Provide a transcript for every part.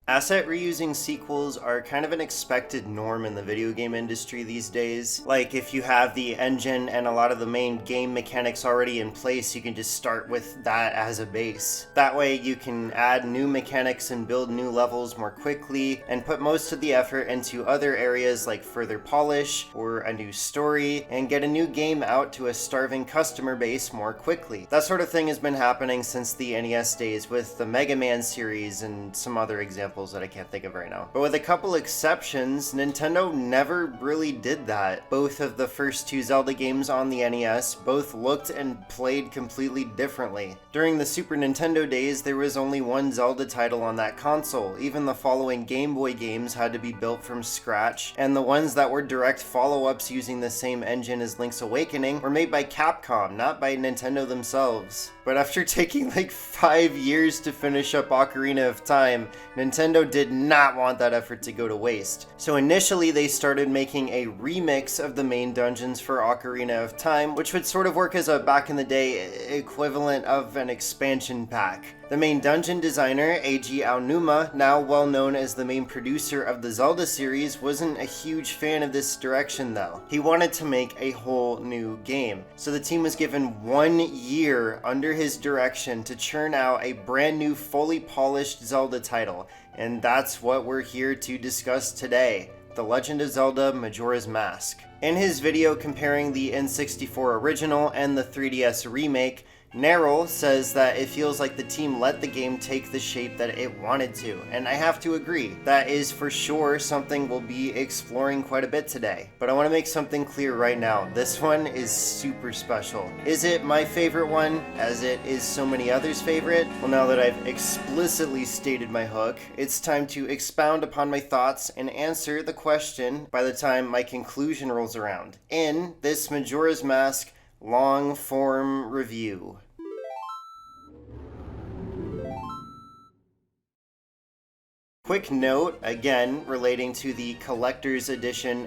Asset reusing sequels are kind of an expected norm in the video game industry these days. Like, if you have the engine and a lot of the main game mechanics already in place, you can just start with that as a base. That way you can add new mechanics and build new levels more quickly, and put most of the effort into other areas like further polish or a new story, and get a new game out to a starving customer base more quickly. That sort of thing has been happening since the NES days with the Mega Man series and some other examples that I can't think of right now. But with a couple exceptions, Nintendo never really did that. Both of the first two Zelda games on the NES both looked and played completely differently. During the Super Nintendo days, there was only one Zelda title on that console. Even the following Game Boy games had to be built from scratch, and the ones that were direct follow-ups using the same engine as Link's Awakening were made by Capcom, not by Nintendo themselves. But after taking like 5 years to finish up Ocarina of Time, Nintendo did not want that effort to go to waste. So initially they started making a remix of the main dungeons for Ocarina of Time, which would sort of work as a back in the day equivalent of an expansion pack. The main dungeon designer, Eiji Aonuma, now well known as the main producer of the Zelda series, wasn't a huge fan of this direction though. He wanted to make a whole new game. So the team was given 1 year under his direction to churn out a brand new fully polished Zelda title. And that's what we're here to discuss today. The Legend of Zelda Majora's Mask. In his video comparing the N64 original and the 3DS remake, Nerol says that it feels like the team let the game take the shape that it wanted to, and I have to agree. That is for sure something we'll be exploring quite a bit today. But I want to make something clear right now. This one is super special. Is it my favorite one, as it is so many others' favorite? Well, now that I've explicitly stated my hook, it's time to expound upon my thoughts and answer the question by the time my conclusion rolls around, in this Majora's Mask long-form review. Quick note, again, relating to the Collector's edition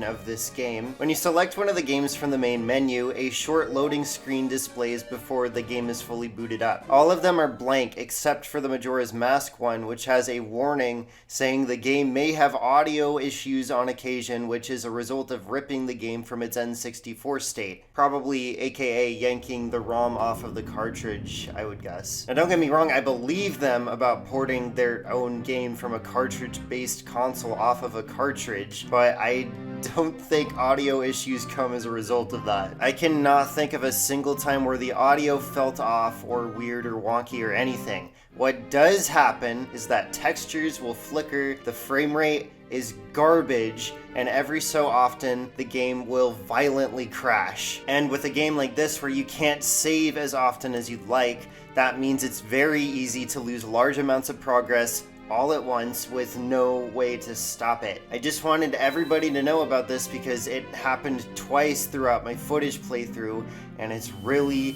of this game. When you select one of the games from the main menu, a short loading screen displays before the game is fully booted up. All of them are blank except for the Majora's Mask one, which has a warning saying the game may have audio issues on occasion, which is a result of ripping the game from its N64 state. Probably aka yanking the ROM off of the cartridge, I would guess. Now don't get me wrong, I believe them about porting their own game from a cartridge-based console off of a cartridge, but I don't think audio issues come as a result of that. I cannot think of a single time where the audio felt off or weird or wonky or anything. What does happen is that textures will flicker, the frame rate is garbage, and every so often the game will violently crash. And with a game like this where you can't save as often as you'd like, that means it's very easy to lose large amounts of progress all at once with no way to stop it. I just wanted everybody to know about this because it happened twice throughout my footage playthrough, and it's really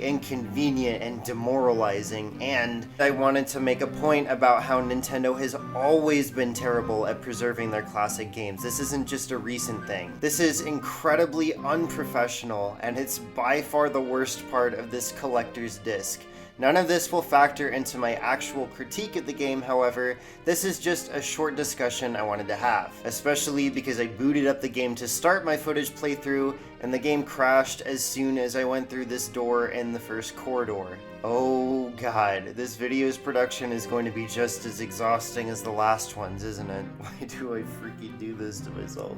inconvenient and demoralizing. And I wanted to make a point about how Nintendo has always been terrible at preserving their classic games. This isn't just a recent thing. This is incredibly unprofessional, and it's by far the worst part of this collector's disc. None of this will factor into my actual critique of the game, however. This is just a short discussion I wanted to have, especially because I booted up the game to start my footage playthrough, and the game crashed as soon as I went through this door in the first corridor. Oh god, this video's production is going to be just as exhausting as the last one's, isn't it? Why do I freaking do this to myself?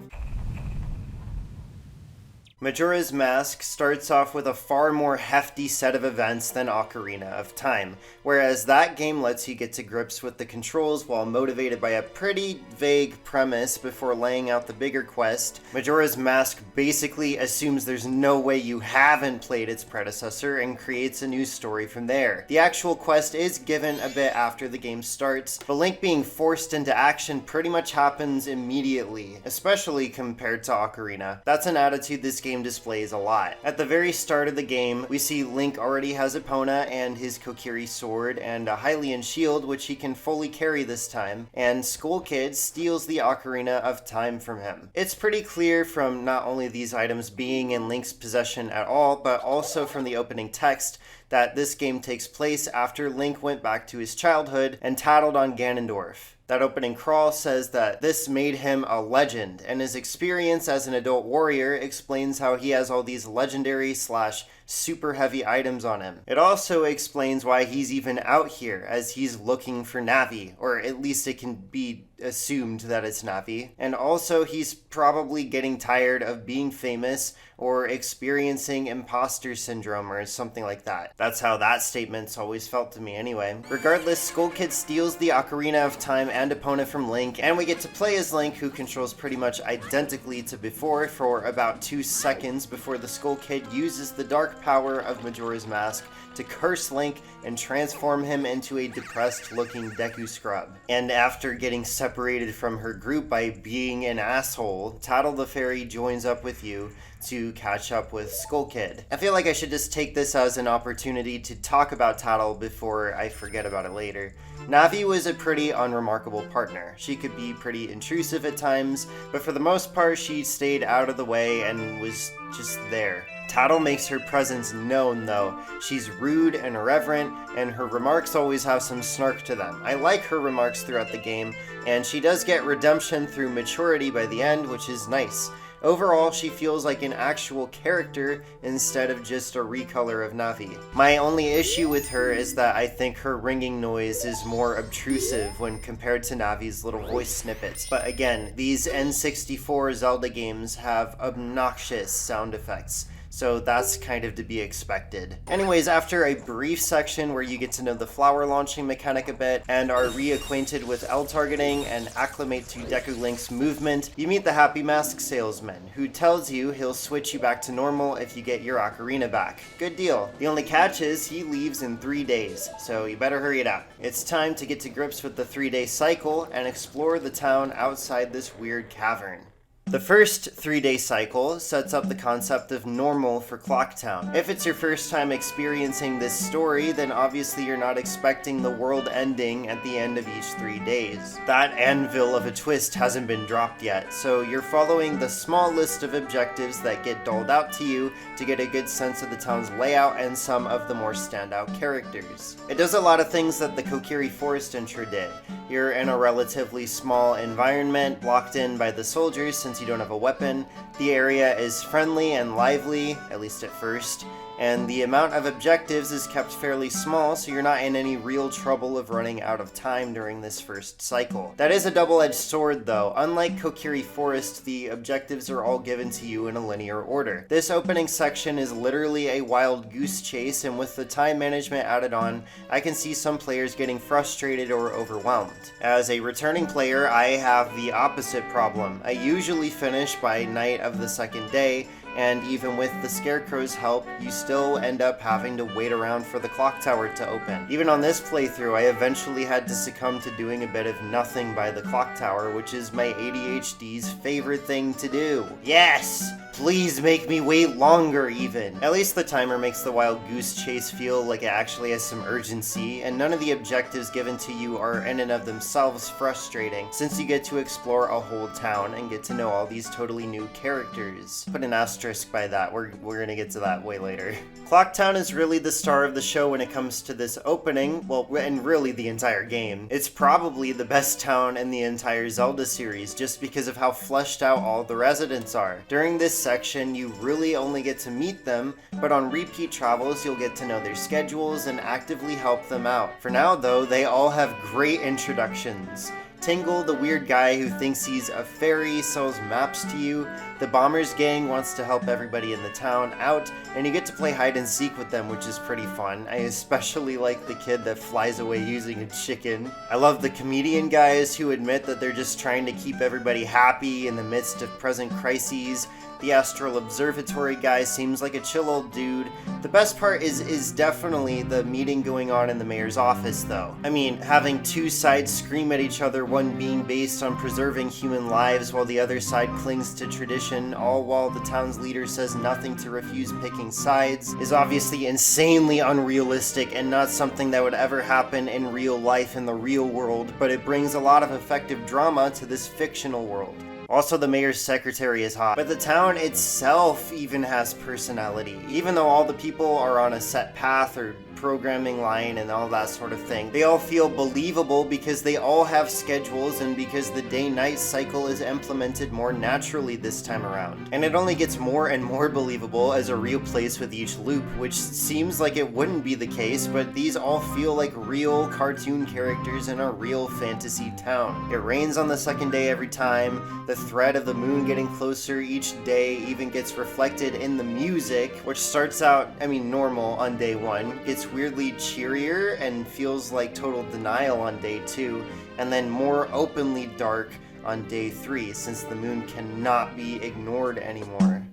Majora's Mask starts off with a far more hefty set of events than Ocarina of Time, whereas that game lets you get to grips with the controls while motivated by a pretty vague premise before laying out the bigger quest. Majora's Mask basically assumes there's no way you haven't played its predecessor and creates a new story from there. The actual quest is given a bit after the game starts, but Link being forced into action pretty much happens immediately, especially compared to Ocarina. That's an attitude this game displays a lot. At the very start of the game, we see Link already has Epona and his Kokiri sword and a Hylian shield, which he can fully carry this time, and Skull Kid steals the Ocarina of Time from him. It's pretty clear from not only these items being in Link's possession at all, but also from the opening text that this game takes place after Link went back to his childhood and tattled on Ganondorf. That opening crawl says that this made him a legend, and his experience as an adult warrior explains how he has all these legendary / super heavy items on him. It also explains why he's even out here, as he's looking for Navi, or at least it can be assumed that it's Navi. And also he's probably getting tired of being famous or experiencing imposter syndrome or something like that. That's how that statement's always felt to me anyway. Regardless, Skull Kid steals the Ocarina of Time and Epona from Link, and we get to play as Link, who controls pretty much identically to before for about 2 seconds before the Skull Kid uses the dark power of Majora's Mask to curse Link and transform him into a depressed-looking Deku Scrub. And after getting separated from her group by being an asshole, Tattle the Fairy joins up with you to catch up with Skull Kid. I feel like I should just take this as an opportunity to talk about Tattle before I forget about it later. Navi was a pretty unremarkable partner. She could be pretty intrusive at times, but for the most part she stayed out of the way and was just there. Tattle makes her presence known though. She's rude and irreverent, and her remarks always have some snark to them. I like her remarks throughout the game, and she does get redemption through maturity by the end, which is nice. Overall, she feels like an actual character instead of just a recolor of Navi. My only issue with her is that I think her ringing noise is more obtrusive when compared to Navi's little voice snippets. But again, these N64 Zelda games have obnoxious sound effects, so that's kind of to be expected. Anyways, after a brief section where you get to know the flower launching mechanic a bit and are reacquainted with L targeting and acclimate to Deku Link's movement, you meet the Happy Mask salesman, who tells you he'll switch you back to normal if you get your ocarina back. Good deal. The only catch is he leaves in 3 days, so you better hurry it up. It's time to get to grips with the 3-day cycle and explore the town outside this weird cavern. The first 3-day cycle sets up the concept of normal for Clocktown. If it's your first time experiencing this story, then obviously you're not expecting the world ending at the end of each 3 days. That anvil of a twist hasn't been dropped yet, so you're following the small list of objectives that get doled out to you to get a good sense of the town's layout and some of the more standout characters. It does a lot of things that the Kokiri Forest intro did. You're in a relatively small environment, blocked in by the soldiers since you don't have a weapon. The area is friendly and lively, at least at first, and the amount of objectives is kept fairly small, so you're not in any real trouble of running out of time during this first cycle. That is a double-edged sword though. Unlike Kokiri Forest, the objectives are all given to you in a linear order. This opening section is literally a wild goose chase, and with the time management added on, I can see some players getting frustrated or overwhelmed. As a returning player, I have the opposite problem. I usually finish by night of the second day, and even with the Scarecrow's help, you still end up having to wait around for the clock tower to open. Even on this playthrough, I eventually had to succumb to doing a bit of nothing by the clock tower, which is my ADHD's favorite thing to do. Yes! Please make me wait longer even. At least the timer makes the wild goose chase feel like it actually has some urgency, and none of the objectives given to you are in and of themselves frustrating, since you get to explore a whole town and get to know all these totally new characters. Put an asterisk by that, we're gonna get to that way later. Clocktown is really the star of the show when it comes to this opening, well, and really the entire game. It's probably the best town in the entire Zelda series, just because of how fleshed out all the residents are. During this section, you really only get to meet them, but on repeat travels, you'll get to know their schedules and actively help them out. For now, though, they all have great introductions. Tingle, the weird guy who thinks he's a fairy, sells maps to you. The Bombers gang wants to help everybody in the town out, and you get to play hide and seek with them, which is pretty fun. I especially like the kid that flies away using a chicken. I love the comedian guys who admit that they're just trying to keep everybody happy in the midst of present crises. The Astral Observatory guy seems like a chill old dude. The best part is definitely the meeting going on in the mayor's office, though. I mean, having two sides scream at each other, one being based on preserving human lives while the other side clings to tradition, all while the town's leader says nothing to refuse picking sides, is obviously insanely unrealistic and not something that would ever happen in real life in the real world, but it brings a lot of effective drama to this fictional world. Also, the mayor's secretary is hot, but the town itself even has personality. Even though all the people are on a set path or programming line and all that sort of thing, they all feel believable because they all have schedules and because the day-night cycle is implemented more naturally this time around. And it only gets more and more believable as a real place with each loop, which seems like it wouldn't be the case, but these all feel like real cartoon characters in a real fantasy town. It rains on the second day every time. The thread of the moon getting closer each day even gets reflected in the music, which starts out, normal on day one, gets weirdly cheerier and feels like total denial on day 2, and then more openly dark on day 3 since the moon cannot be ignored anymore.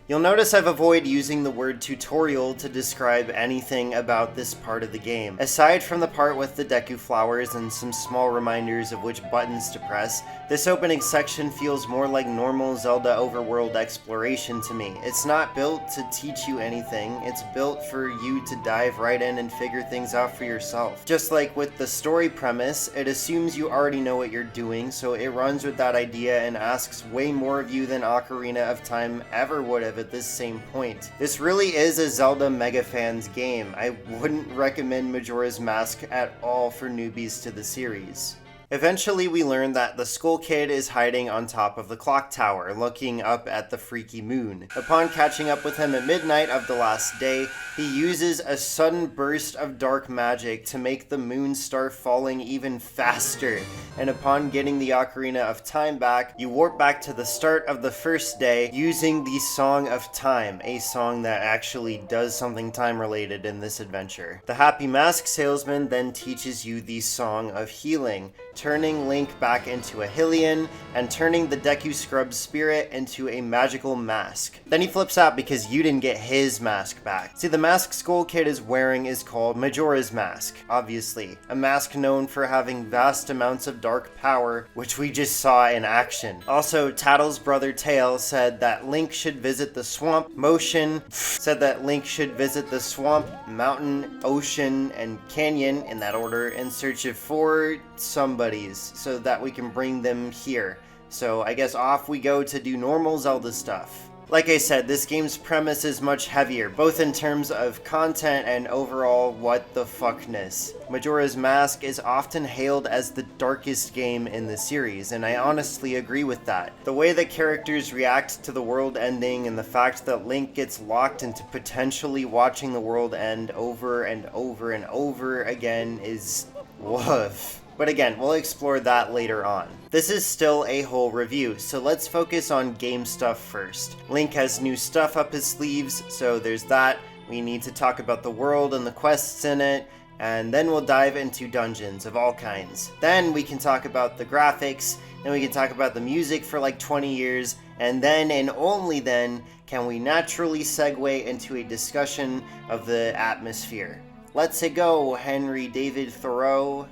You'll notice I've avoided using the word tutorial to describe anything about this part of the game. Aside from the part with the Deku flowers and some small reminders of which buttons to press, this opening section feels more like normal Zelda overworld exploration to me. It's not built to teach you anything, it's built for you to dive right in and figure things out for yourself. Just like with the story premise, it assumes you already know what you're doing, so it runs with that idea and asks way more of you than Ocarina of Time ever would have at this same point. This really is a Zelda mega fans game. I wouldn't recommend Majora's Mask at all for newbies to the series. Eventually, we learn that the Skull Kid is hiding on top of the clock tower, looking up at the freaky moon. Upon catching up with him at midnight of the last day, he uses a sudden burst of dark magic to make the moon start falling even faster. And upon getting the Ocarina of Time back, you warp back to the start of the first day using the Song of Time, a song that actually does something time-related in this adventure. The Happy Mask Salesman then teaches you the Song of Healing, turning Link back into a Hylian, and turning the Deku Scrub spirit into a magical mask. Then he flips out because you didn't get his mask back. See, the mask Skull Kid is wearing is called Majora's Mask, obviously. A mask known for having vast amounts of dark power, which we just saw in action. Also, Tattle's brother Tail said that Link should visit the swamp. Motion said that Link should visit the swamp, mountain, ocean, and canyon, in that order, in search of 4 somebodies so that we can bring them here. So I guess off we go to do normal Zelda stuff. Like I said, this game's premise is much heavier, both in terms of content and overall what the fuckness. Majora's Mask is often hailed as the darkest game in the series, and I honestly agree with that. The way that characters react to the world ending and the fact that Link gets locked into potentially watching the world end over and over and over again is woof. But again, we'll explore that later on. This is still a whole review, so let's focus on game stuff first. Link has new stuff up his sleeves, so there's that. We need to talk about the world and the quests in it, and then we'll dive into dungeons of all kinds. Then we can talk about the graphics, then we can talk about the music for like 20 years, and then and only then can we naturally segue into a discussion of the atmosphere. Let's go, Henry David Thoreau.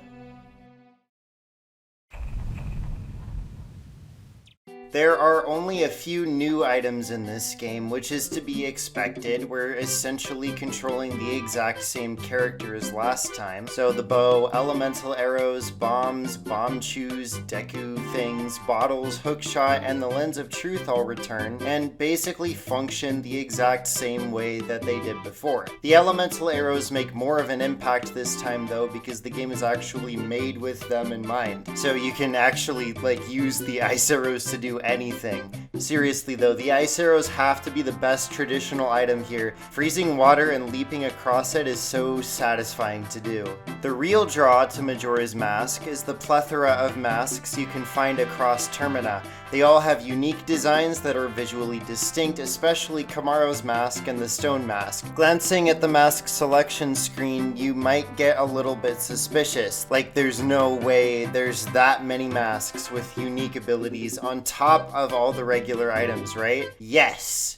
There are only a few new items in this game, which is to be expected. We're essentially controlling the exact same character as last time. So the bow, elemental arrows, bombs, bomb chews, Deku things, bottles, hookshot, and the lens of truth all return, and basically function the exact same way that they did before. The elemental arrows make more of an impact this time though, because the game is actually made with them in mind. So you can actually use the ice arrows to do anything. Seriously though, the ice arrows have to be the best traditional item here. Freezing water and leaping across it is so satisfying to do. The real draw to Majora's Mask is the plethora of masks you can find across Termina. They all have unique designs that are visually distinct, especially Kamaro's mask and the stone mask. Glancing at the mask selection screen, you might get a little bit suspicious. Like, there's no way there's that many masks with unique abilities on top of all the regular items, right? Yes.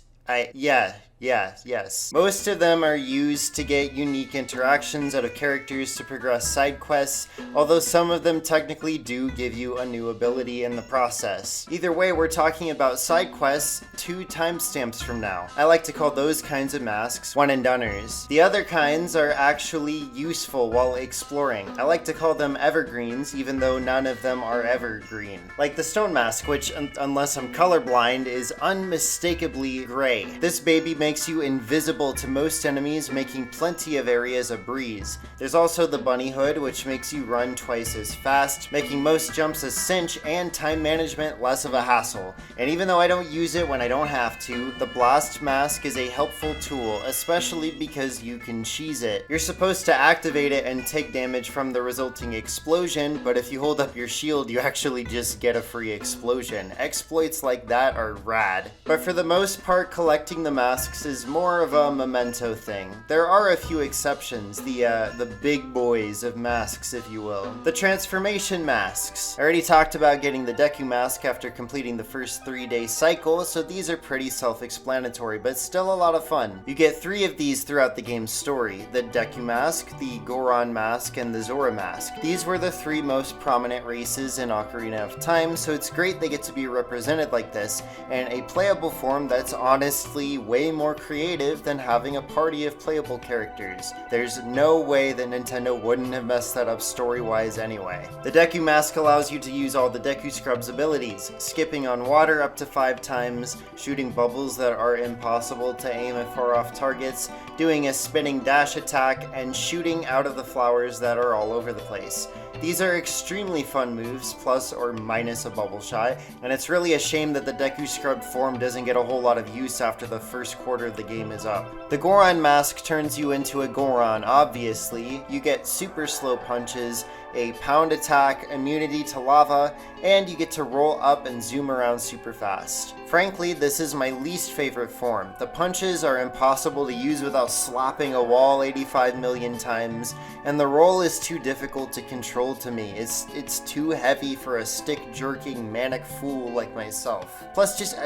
Yes. Most of them are used to get unique interactions out of characters to progress side quests, although some of them technically do give you a new ability in the process. Either way, we're talking about side quests 2 timestamps from now. I like to call those kinds of masks one and doneers. The other kinds are actually useful while exploring. I like to call them evergreens, even though none of them are evergreen. Like the stone mask, which, unless I'm colorblind, is unmistakably gray. This baby makes you invisible to most enemies, making plenty of areas a breeze. There's also the bunny hood, which makes you run twice as fast, making most jumps a cinch and time management less of a hassle. And even though I don't use it when I don't have to, the blast mask is a helpful tool, especially because you can cheese it. You're supposed to activate it and take damage from the resulting explosion, but if you hold up your shield, you actually just get a free explosion. Exploits like that are rad. But for the most part, collecting the masks is more of a memento thing. There are a few exceptions, the big boys of masks, if you will. The transformation masks. I already talked about getting the Deku mask after completing the first 3-day cycle, so these are pretty self-explanatory, but still a lot of fun. You get 3 of these throughout the game's story: the Deku mask, the Goron mask, and the Zora mask. These were the 3 most prominent races in Ocarina of Time, so it's great they get to be represented like this, and a playable form that's honestly way more creative than having a party of playable characters. There's no way that Nintendo wouldn't have messed that up story-wise anyway. The Deku mask allows you to use all the Deku Scrub's abilities, skipping on water up to 5 times, shooting bubbles that are impossible to aim at far-off targets, doing a spinning dash attack, and shooting out of the flowers that are all over the place. These are extremely fun moves, plus or minus a bubble shot, and it's really a shame that the Deku Scrub form doesn't get a whole lot of use after the first quarter of the game is up. The Goron mask turns you into a Goron, obviously. You get super slow punches, a pound attack, immunity to lava, and you get to roll up and zoom around super fast. Frankly, this is my least favorite form. The punches are impossible to use without slapping a wall 85 million times, and the roll is too difficult to control to me. It's too heavy for a stick-jerking manic fool like myself. Plus, just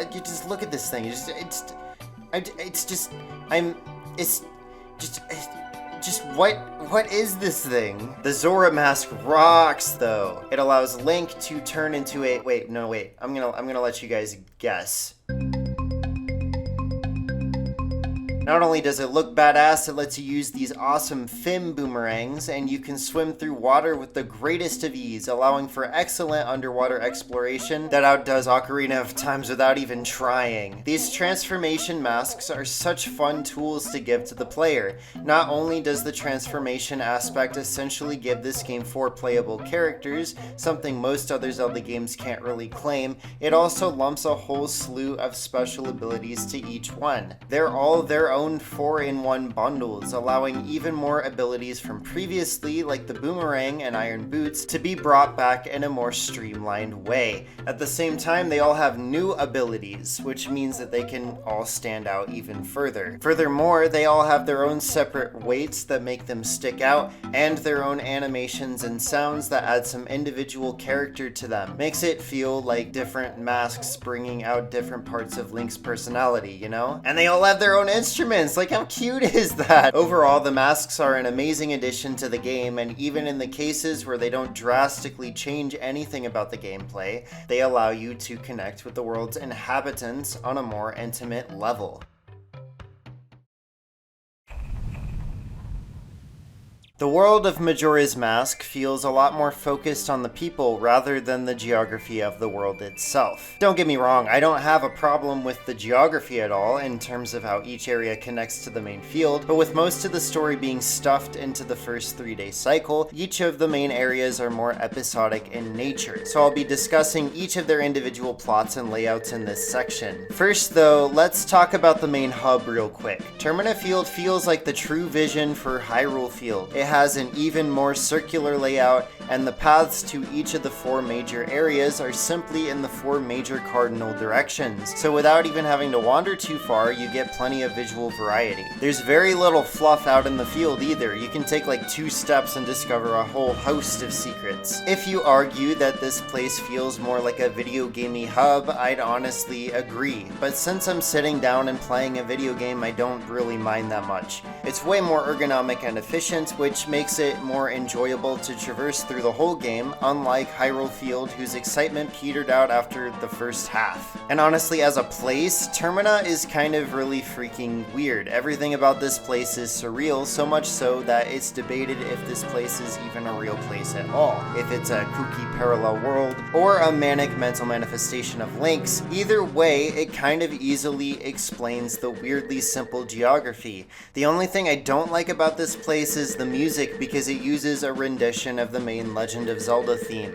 look at this thing. What is this thing? The Zora mask rocks though. It allows Link to turn into a, I'm gonna let you guys guess. Not only does it look badass, it lets you use these awesome fin boomerangs, and you can swim through water with the greatest of ease, allowing for excellent underwater exploration that outdoes Ocarina of Time without even trying. These transformation masks are such fun tools to give to the player. Not only does the transformation aspect essentially give this game 4 playable characters, something most other Zelda games can't really claim, it also lumps a whole slew of special abilities to each one. They're all their own 4-in-1 bundles, allowing even more abilities from previously, like the boomerang and iron boots, to be brought back in a more streamlined way. At the same time, they all have new abilities, which means that they can all stand out even further. Furthermore, they all have their own separate weights that make them stick out, and their own animations and sounds that add some individual character to them. Makes it feel like different masks bringing out different parts of Link's personality, you know? And they all have their own instruments. Like, how cute is that? Overall, the masks are an amazing addition to the game, and even in the cases where they don't drastically change anything about the gameplay, they allow you to connect with the world's inhabitants on a more intimate level. The world of Majora's Mask feels a lot more focused on the people rather than the geography of the world itself. Don't get me wrong, I don't have a problem with the geography at all in terms of how each area connects to the main field, but with most of the story being stuffed into the first 3-day cycle, each of the main areas are more episodic in nature, so I'll be discussing each of their individual plots and layouts in this section. First though, let's talk about the main hub real quick. Termina Field feels like the true vision for Hyrule Field. It has an even more circular layout, and the paths to each of the 4 major areas are simply in the 4 major cardinal directions, so without even having to wander too far, you get plenty of visual variety. There's very little fluff out in the field either. You can take like 2 steps and discover a whole host of secrets. If you argue that this place feels more like a video gamey hub, I'd honestly agree, but since I'm sitting down and playing a video game, I don't really mind that much. It's way more ergonomic and efficient, which makes it more enjoyable to traverse through the whole game, unlike Hyrule Field, whose excitement petered out after the first half. And honestly, as a place, Termina is kind of really freaking weird. Everything about this place is surreal, so much so that it's debated if this place is even a real place at all. If it's a kooky parallel world, or a manic mental manifestation of Link's. Either way, it kind of easily explains the weirdly simple geography. The only thing I don't like about this place is the music, because it uses a rendition of the main Legend of Zelda theme.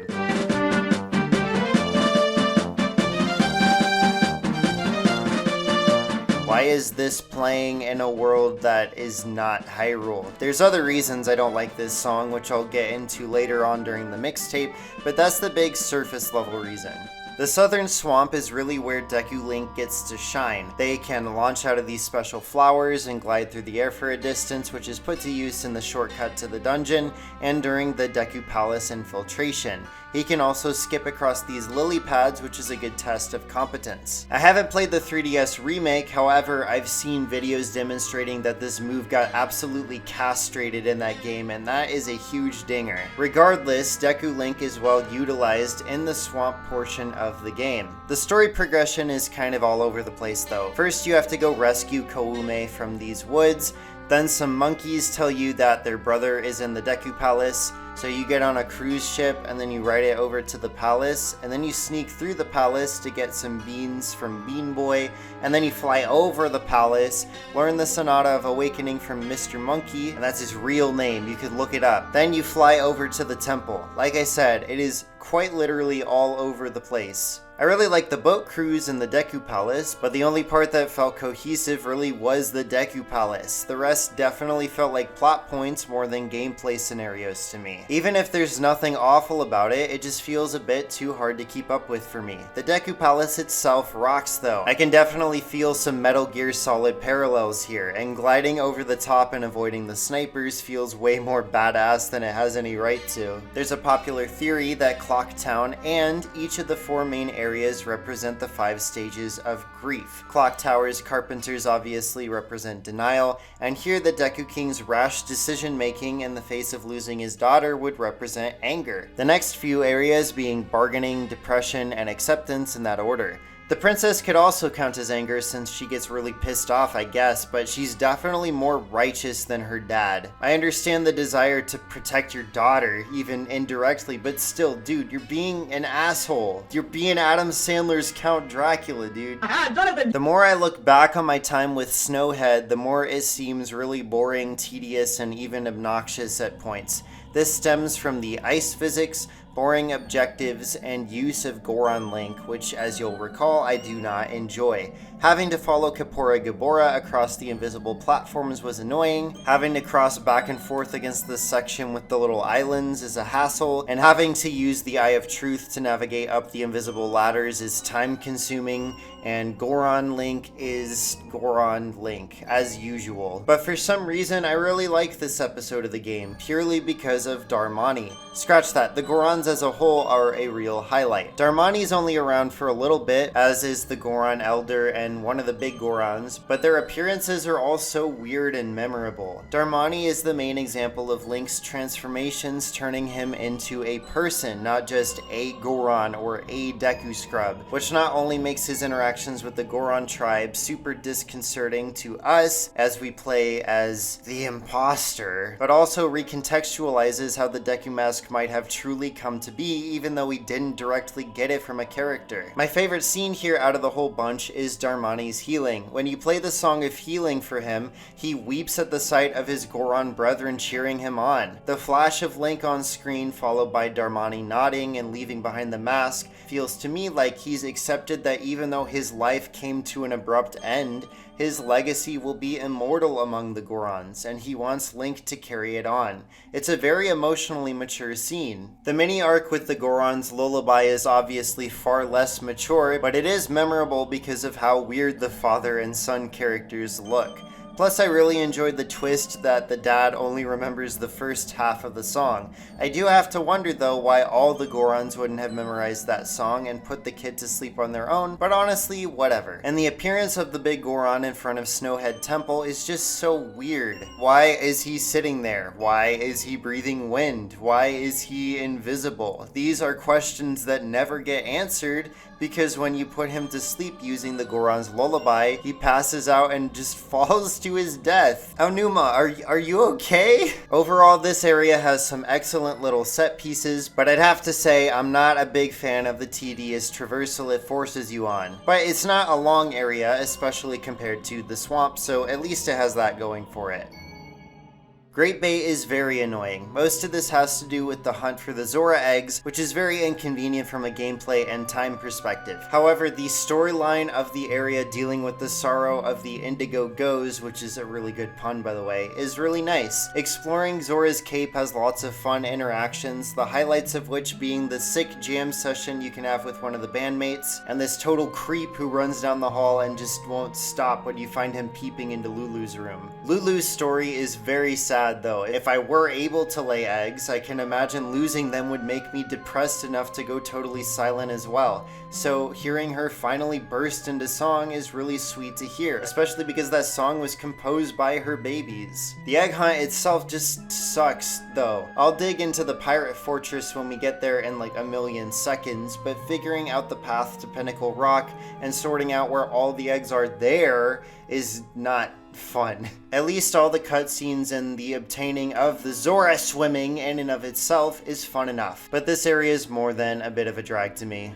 Why is this playing in a world that is not Hyrule? There's other reasons I don't like this song, which I'll get into later on during the mixtape, but that's the big surface level reason. The southern swamp is really where Deku Link gets to shine. They can launch out of these special flowers and glide through the air for a distance, which is put to use in the shortcut to the dungeon and during the Deku Palace infiltration. He can also skip across these lily pads, which is a good test of competence. I haven't played the 3DS remake, however, I've seen videos demonstrating that this move got absolutely castrated in that game, and that is a huge dinger. Regardless, Deku Link is well utilized in the swamp portion of the game. The story progression is kind of all over the place though. First, you have to go rescue Koume from these woods. Then some monkeys tell you that their brother is in the Deku Palace, so you get on a cruise ship and then you ride it over to the palace, and then you sneak through the palace to get some beans from Bean Boy, and then you fly over the palace, learn the Sonata of Awakening from Mr. Monkey, and that's his real name, you could look it up. Then you fly over to the temple. Like I said, it is quite literally all over the place. I really liked the boat cruise in the Deku Palace, but the only part that felt cohesive really was the Deku Palace. The rest definitely felt like plot points more than gameplay scenarios to me. Even if there's nothing awful about it, it just feels a bit too hard to keep up with for me. The Deku Palace itself rocks though. I can definitely feel some Metal Gear Solid parallels here, and gliding over the top and avoiding the snipers feels way more badass than it has any right to. There's a popular theory that Clock Town and each of the 4 main areas represent the 5 stages of grief. Clock Tower's carpenters obviously represent denial, and here the Deku King's rash decision making in the face of losing his daughter would represent anger. The next few areas being bargaining, depression, and acceptance in that order. The princess could also count as anger since she gets really pissed off, I guess, but she's definitely more righteous than her dad. I understand the desire to protect your daughter, even indirectly, but still, dude, you're being an asshole. You're being Adam Sandler's Count Dracula, dude. The more I look back on my time with Snowhead, the more it seems really boring, tedious, and even obnoxious at points. This stems from the ice physics, boring objectives, and use of Goron Link, which, as you'll recall, I do not enjoy. Having to follow Kapora Gabora across the invisible platforms was annoying, having to cross back and forth against this section with the little islands is a hassle, and having to use the Eye of Truth to navigate up the invisible ladders is time-consuming, and Goron Link is Goron Link, as usual. But for some reason, I really like this episode of the game, purely because of Darmani. Scratch that, the Gorons as a whole are a real highlight. Darmani's only around for a little bit, as is the Goron Elder and and one of the big Gorons, but their appearances are also weird and memorable. Darmani is the main example of Link's transformations, turning him into a person, not just a Goron or a Deku Scrub, which not only makes his interactions with the Goron tribe super disconcerting to us as we play as the imposter, but also recontextualizes how the Deku Mask might have truly come to be, even though we didn't directly get it from a character. My favorite scene here out of the whole bunch is Darmani's healing. When you play the Song of Healing for him, he weeps at the sight of his Goron brethren cheering him on. The flash of Link on screen followed by Darmani nodding and leaving behind the mask feels to me like he's accepted that even though his life came to an abrupt end, his legacy will be immortal among the Gorons, and he wants Link to carry it on. It's a very emotionally mature scene. The mini arc with the Goron's lullaby is obviously far less mature, but it is memorable because of how weird the father and son characters look. Plus, I really enjoyed the twist that the dad only remembers the first half of the song. I do have to wonder though why all the Gorons wouldn't have memorized that song and put the kid to sleep on their own, but honestly, whatever. And the appearance of the big Goron in front of Snowhead Temple is just so weird. Why is he sitting there? Why is he breathing wind? Why is he invisible? These are questions that never get answered, because when you put him to sleep using the Goron's lullaby, he passes out and just falls to his death. Aonuma, are you okay? Overall, this area has some excellent little set pieces, but I'd have to say I'm not a big fan of the tedious traversal it forces you on. But it's not a long area, especially compared to the swamp, so at least it has that going for it. Great Bait is very annoying. Most of this has to do with the hunt for the Zora eggs, which is very inconvenient from a gameplay and time perspective. However, the storyline of the area dealing with the sorrow of the Indigo Goes, which is a really good pun by the way, is really nice. Exploring Zora's Cape has lots of fun interactions, the highlights of which being the sick jam session you can have with one of the bandmates, and this total creep who runs down the hall and just won't stop when you find him peeping into Lulu's room. Lulu's story is very sad though. If I were able to lay eggs, I can imagine losing them would make me depressed enough to go totally silent as well. So hearing her finally burst into song is really sweet to hear, especially because that song was composed by her babies. The egg hunt itself just sucks though. I'll dig into the pirate fortress when we get there in like a million seconds, but figuring out the path to Pinnacle Rock and sorting out where all the eggs are there is not fun. At least all the cutscenes and the obtaining of the Zora swimming in and of itself is fun enough, but this area is more than a bit of a drag to me.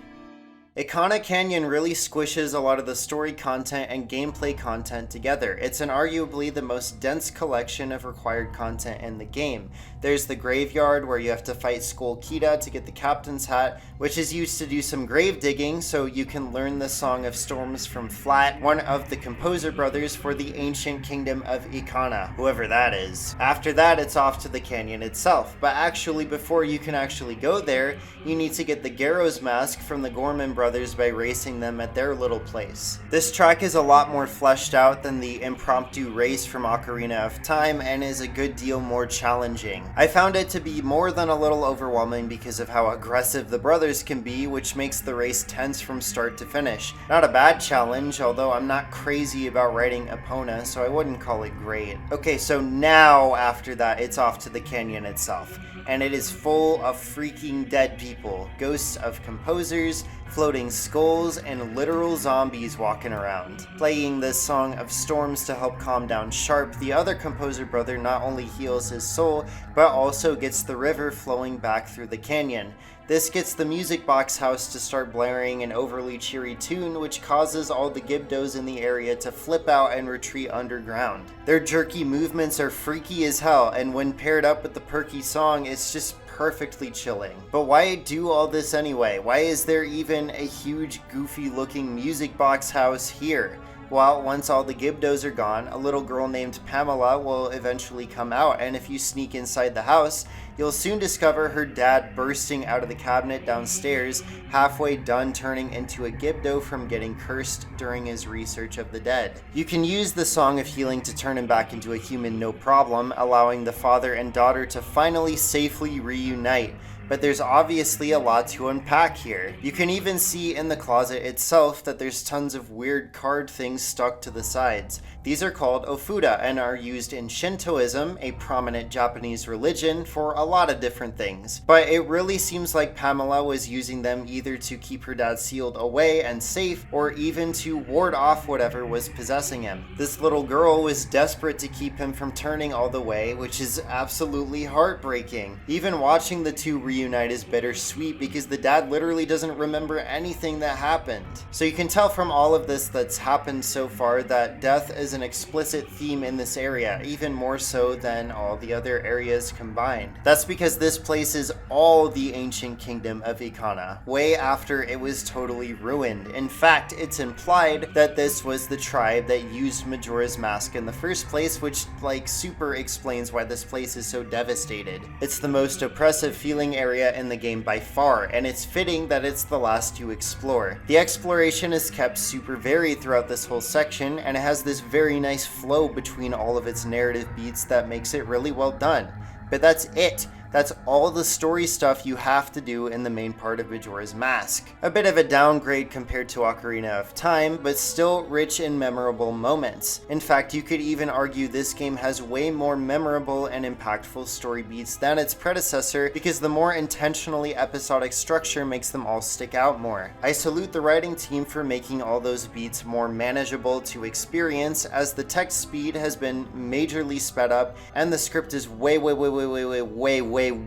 Ikana Canyon really squishes a lot of the story content and gameplay content together. It's arguably the most dense collection of required content in the game. There's the graveyard where you have to fight Skull Kida to get the captain's hat, which is used to do some grave digging so you can learn the Song of Storms from Flat, one of the composer brothers for the ancient kingdom of Ikana, whoever that is. After that, it's off to the canyon itself, but actually before you can actually go there, you need to get the Garrow's mask from the Gorman brothers by racing them at their little place. This track is a lot more fleshed out than the impromptu race from Ocarina of Time and is a good deal more challenging. I found it to be more than a little overwhelming because of how aggressive the brothers can be, which makes the race tense from start to finish. Not a bad challenge, although I'm not crazy about riding Epona, so I wouldn't call it great. Okay, so now after that, it's off to the canyon itself, and it is full of freaking dead people, ghosts of composers, floating skulls, and literal zombies walking around. Playing the Song of Storms to help calm down Sharp, the other composer brother not only heals his soul, but also gets the river flowing back through the canyon. This gets the music box house to start blaring an overly cheery tune, which causes all the Gibdos in the area to flip out and retreat underground. Their jerky movements are freaky as hell, and when paired up with the perky song, it's just perfectly chilling. But why do all this anyway? Why is there even a huge goofy looking music box house here? Well, once all the Gibdos are gone, a little girl named Pamela will eventually come out, and if you sneak inside the house, you'll soon discover her dad bursting out of the cabinet downstairs, halfway done turning into a Gibdo from getting cursed during his research of the dead. You can use the Song of Healing to turn him back into a human no problem, allowing the father and daughter to finally safely reunite. but there's obviously a lot to unpack here. You can even see in the closet itself that there's tons of weird card things stuck to the sides. These are called ofuda and are used in Shintoism, a prominent Japanese religion, for a lot of different things. But it really seems like Pamela was using them either to keep her dad sealed away and safe, or even to ward off whatever was possessing him. This little girl was desperate to keep him from turning all the way, which is absolutely heartbreaking. Even watching the two reunite is bittersweet because the dad literally doesn't remember anything that happened. So you can tell from all of this that's happened so far that death is an explicit theme in this area, even more so than all the other areas combined. That's because this place is all the ancient kingdom of Ikana, way after it was totally ruined. In fact, it's implied that this was the tribe that used Majora's Mask in the first place, which super explains why this place is so devastated. It's the most oppressive feeling area in the game by far, and it's fitting that it's the last you explore. The exploration is kept super varied throughout this whole section, and it has this very nice flow between all of its narrative beats that makes it really well done. But that's it. That's all the story stuff you have to do in the main part of Majora's Mask. A bit of a downgrade compared to Ocarina of Time, but still rich in memorable moments. In fact, you could even argue this game has way more memorable and impactful story beats than its predecessor, because the more intentionally episodic structure makes them all stick out more. I salute the writing team for making all those beats more manageable to experience, as the text speed has been majorly sped up, and the script is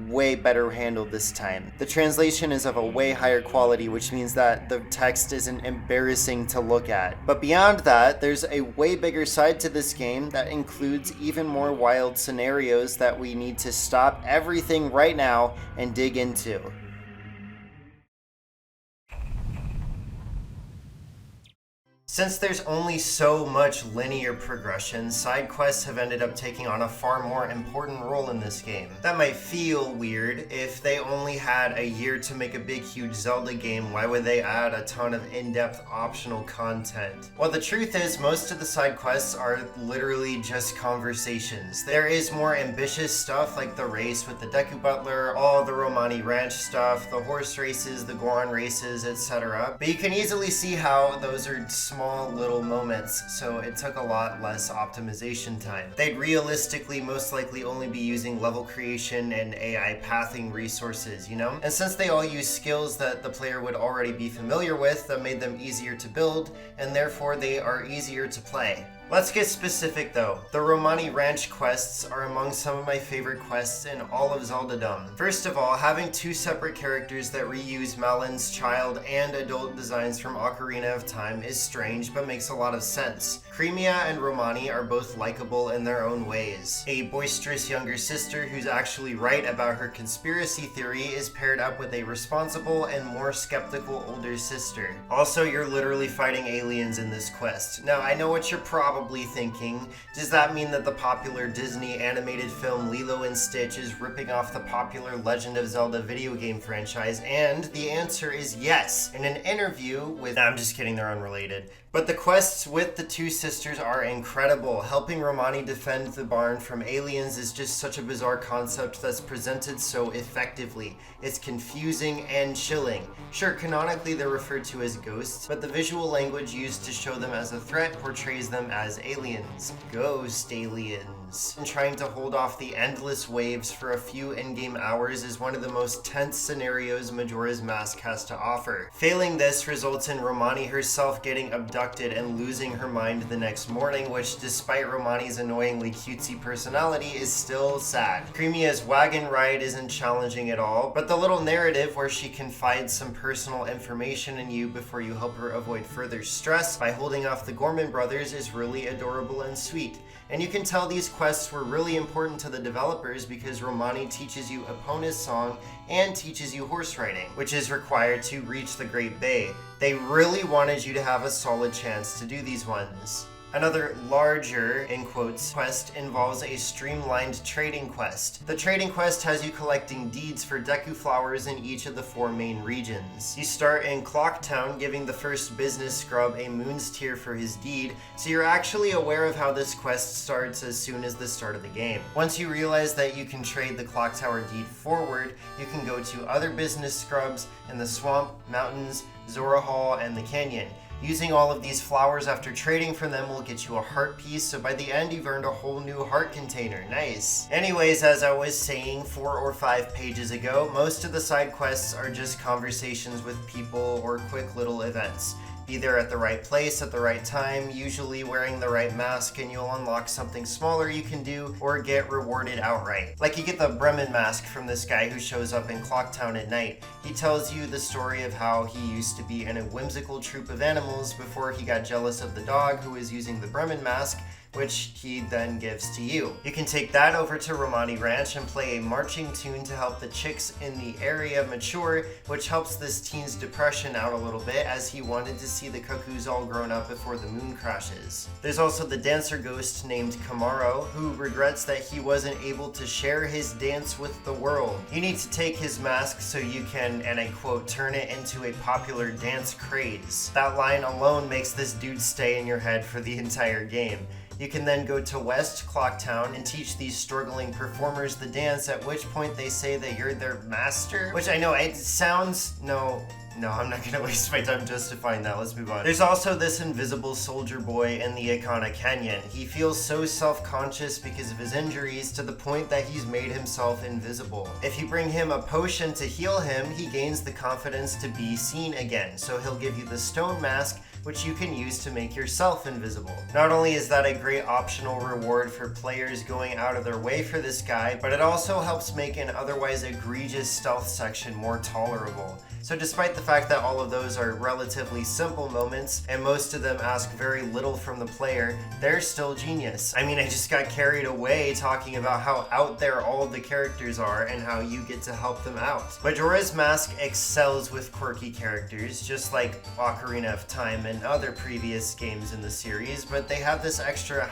way better handled this time. The translation is of a way higher quality, which means that the text isn't embarrassing to look at. But beyond that, there's a way bigger side to this game that includes even more wild scenarios that we need to stop everything right now and dig into. Since there's only so much linear progression, side quests have ended up taking on a far more important role in this game. That might feel weird. If they only had a year to make a big huge Zelda game, why would they add a ton of in-depth optional content? Well, the truth is most of the side quests are literally just conversations. There is more ambitious stuff like the race with the Deku Butler, all the Romani Ranch stuff, the horse races, the Goron races, etc. But you can easily see how those are small little moments, so it took a lot less optimization time. They'd realistically most likely only be using level creation and AI pathing resources, you know? And since they all use skills that the player would already be familiar with, that made them easier to build, and therefore they are easier to play. Let's get specific though. The Romani Ranch quests are among some of my favorite quests in all of Zeldadom. First of all, having two separate characters that reuse Malin's child and adult designs from Ocarina of Time is strange, but makes a lot of sense. Cremia and Romani are both likable in their own ways. A boisterous younger sister who's actually right about her conspiracy theory is paired up with a responsible and more skeptical older sister. Also, you're literally fighting aliens in this quest. Now, I know what you're probably thinking. Does that mean that the popular Disney animated film Lilo and Stitch is ripping off the popular Legend of Zelda video game franchise? And the answer is yes. In an interview with... I'm just kidding, they're unrelated. But the quests with the two sisters are incredible. Helping Romani defend the barn from aliens is just such a bizarre concept that's presented so effectively. It's confusing and chilling. Sure, canonically they're referred to as ghosts, but the visual language used to show them as a threat portrays them as aliens. Ghost aliens. And trying to hold off the endless waves for a few in-game hours is one of the most tense scenarios Majora's Mask has to offer. Failing this results in Romani herself getting abducted and losing her mind the next morning, which despite Romani's annoyingly cutesy personality is still sad. Cremia's wagon ride isn't challenging at all, but the little narrative where she confides some personal information in you before you help her avoid further stress by holding off the Gorman brothers is really adorable and sweet. And you can tell these quests were really important to the developers because Romani teaches you Epona's song and teaches you horse riding, which is required to reach the Great Bay. They really wanted you to have a solid chance to do these ones. Another larger, in quotes, quest involves a streamlined trading quest. The trading quest has you collecting deeds for Deku flowers in each of the 4 main regions. You start in Clocktown, giving the first business scrub a moon's tear for his deed, so you're actually aware of how this quest starts as soon as the start of the game. Once you realize that you can trade the clock tower deed forward, you can go to other business scrubs in the swamp, mountains, Zora Hall, and the canyon. Using all of these flowers after trading from them will get you a heart piece, so by the end you've earned a whole new heart container. Nice. Anyways, as I was saying 4 or 5 pages ago, most of the side quests are just conversations with people or quick little events. Be there at the right place at the right time, usually wearing the right mask, and you'll unlock something smaller you can do or get rewarded outright. Like you get the Bremen mask from this guy who shows up in Clocktown at night. He tells you the story of how he used to be in a whimsical troop of animals before he got jealous of the dog who was using the Bremen mask, which he then gives to you. You can take that over to Romani Ranch and play a marching tune to help the chicks in the area mature, which helps this teen's depression out a little bit as he wanted to see the cuckoos all grown up before the moon crashes. There's also the dancer ghost named Kamaro, who regrets that he wasn't able to share his dance with the world. You need to take his mask so you can, and I quote, turn it into a popular dance craze. That line alone makes this dude stay in your head for the entire game. You can then go to West Clocktown and teach these struggling performers the dance, at which point they say that you're their master. Which I know, it sounds... No, I'm not gonna waste my time justifying that. Let's move on. There's also this invisible soldier boy in the Ikana Canyon. He feels so self-conscious because of his injuries to the point that he's made himself invisible. If you bring him a potion to heal him, he gains the confidence to be seen again. So he'll give you the stone mask, which you can use to make yourself invisible. Not only is that a great optional reward for players going out of their way for this guy, but it also helps make an otherwise egregious stealth section more tolerable. So despite the fact that all of those are relatively simple moments, and most of them ask very little from the player, they're still genius. I mean, I just got carried away talking about how out there all of the characters are and how you get to help them out. Majora's Mask excels with quirky characters, just like Ocarina of Time and other previous games in the series, but they have this extra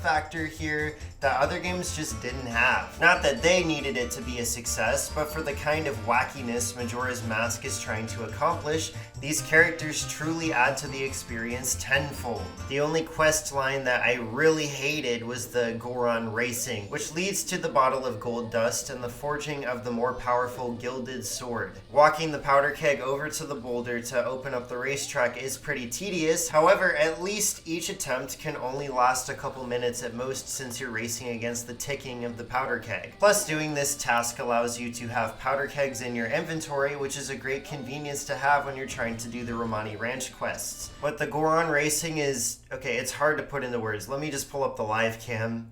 factor here that other games just didn't have. Not that they needed it to be a success, but for the kind of wackiness Majora's Mask is trying to accomplish, these characters truly add to the experience tenfold. The only quest line that I really hated was the Goron Racing, which leads to the bottle of gold dust and the forging of the more powerful gilded sword. Walking the powder keg over to the boulder to open up the racetrack is pretty tedious, however, at least each attempt can only last a couple minutes at most since you're racing against the ticking of the powder keg. Plus, doing this task allows you to have powder kegs in your inventory, which is a great convenience to have when you're trying to do the Romani Ranch quests. What the Goron Racing is... Okay, it's hard to put into words. Let me just pull up the live cam.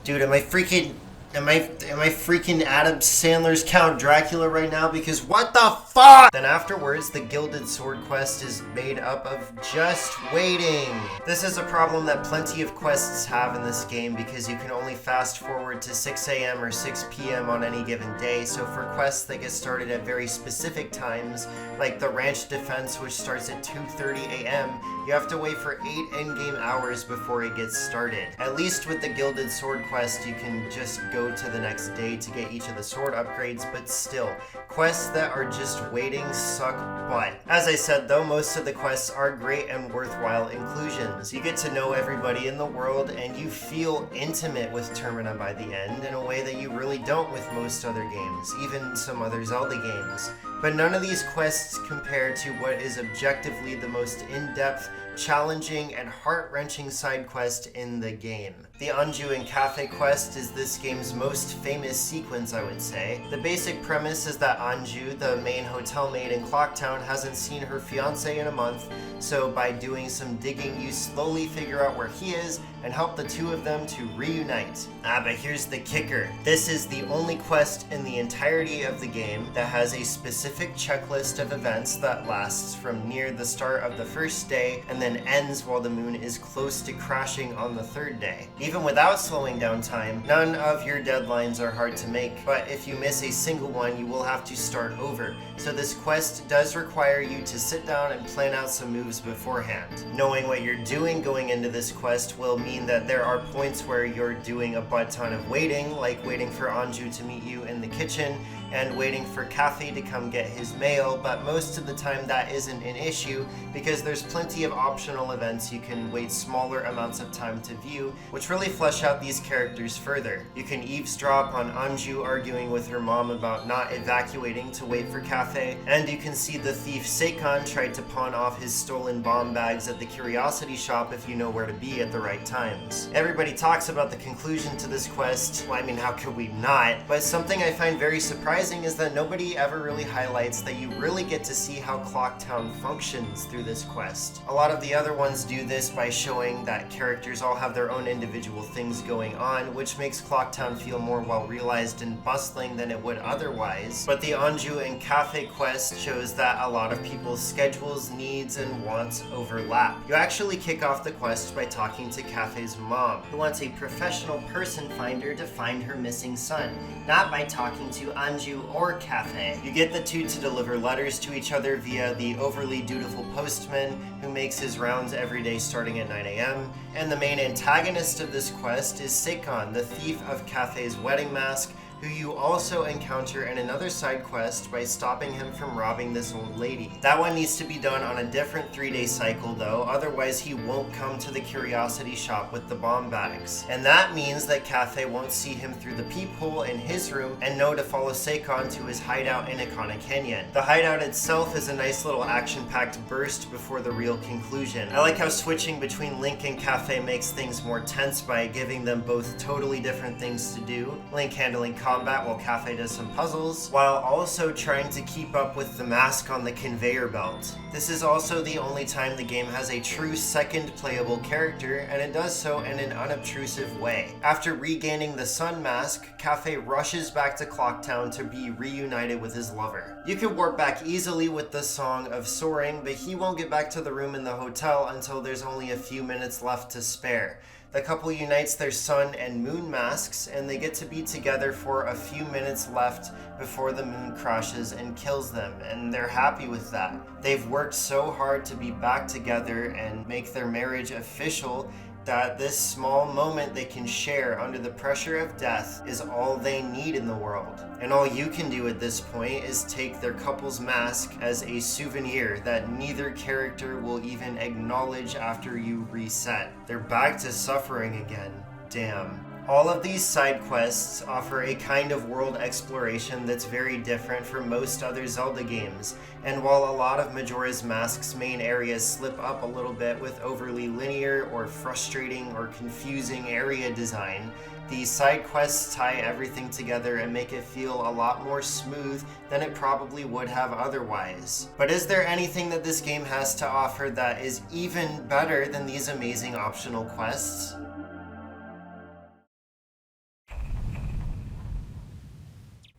Dude, am I freaking Adam Sandler's Count Dracula right now? Because what the fuck? Then afterwards, the Gilded Sword quest is made up of just waiting. This is a problem that plenty of quests have in this game because you can only fast forward to 6 a.m. or 6 p.m. on any given day. So for quests that get started at very specific times, like the Ranch Defense, which starts at 2:30 a.m., you have to wait for 8 endgame hours before it gets started. At least with the Gilded Sword quest, you can just go to the next day to get each of the sword upgrades, but still, quests that are just waiting suck butt. As I said though, most of the quests are great and worthwhile inclusions. You get to know everybody in the world, and you feel intimate with Termina by the end in a way that you really don't with most other games, even some other Zelda games. But none of these quests compare to what is objectively the most in-depth, challenging, and heart-wrenching side quest in the game. The Anju and Cafe quest is this game's most famous sequence, I would say. The basic premise is that Anju, the main hotel maid in Clocktown, hasn't seen her fiancé in a month, so by doing some digging, you slowly figure out where he is and help the two of them to reunite. But here's the kicker. This is the only quest in the entirety of the game that has a specific checklist of events that lasts from near the start of the first day and then ends while the moon is close to crashing on the third day. Even without slowing down time, none of your deadlines are hard to make, but if you miss a single one, you will have to start over. So this quest does require you to sit down and plan out some moves beforehand. Knowing what you're doing going into this quest will mean that there are points where you're doing a butt ton of waiting, like waiting for Anju to meet you in the kitchen and waiting for Cafe to come get his mail, but most of the time that isn't an issue because there's plenty of optional events you can wait smaller amounts of time to view, which really flesh out these characters further. You can eavesdrop on Anju arguing with her mom about not evacuating to wait for Cafe, and you can see the thief Seikon try to pawn off his stolen bomb bags at the curiosity shop if you know where to be at the right times. Everybody talks about the conclusion to this quest. Well, I mean, how could we not? But something I find very surprising is that nobody ever really highlights that you really get to see how Clocktown functions through this quest. A lot of the other ones do this by showing that characters all have their own individual things going on, which makes Clocktown feel more well-realized and bustling than it would otherwise. But the Anju and Cafe quest shows that a lot of people's schedules, needs, and wants overlap. You actually kick off the quest by talking to Cafe's mom, who wants a professional person finder to find her missing son, not by talking to Anju or Cafe. You get the two to deliver letters to each other via the overly dutiful postman who makes his rounds every day starting at 9 a.m. And the main antagonist of this quest is Seikon, the thief of Cafe's wedding mask, who you also encounter in another side quest by stopping him from robbing this old lady. That one needs to be done on a different 3-day cycle though, otherwise he won't come to the curiosity shop with the bomb bags. And that means that Cafe won't see him through the peephole in his room and know to follow Seikon to his hideout in Akana Canyon. The hideout itself is a nice little action-packed burst before the real conclusion. I like how switching between Link and Cafe makes things more tense by giving them both totally different things to do. Link handling combat while Cafe does some puzzles, while also trying to keep up with the mask on the conveyor belt. This is also the only time the game has a true second playable character, and it does so in an unobtrusive way. After regaining the sun mask, Cafe rushes back to Clocktown to be reunited with his lover. You can warp back easily with the Song of Soaring, but he won't get back to the room in the hotel until there's only a few minutes left to spare. The couple unites their sun and moon masks, and they get to be together for a few minutes left before the moon crashes and kills them, and they're happy with that. They've worked so hard to be back together and make their marriage official that this small moment they can share under the pressure of death is all they need in the world. And all you can do at this point is take their couple's mask as a souvenir that neither character will even acknowledge after you reset. They're back to suffering again. Damn. All of these side quests offer a kind of world exploration that's very different from most other Zelda games, and while a lot of Majora's Mask's main areas slip up a little bit with overly linear or frustrating or confusing area design, these side quests tie everything together and make it feel a lot more smooth than it probably would have otherwise. But is there anything that this game has to offer that is even better than these amazing optional quests?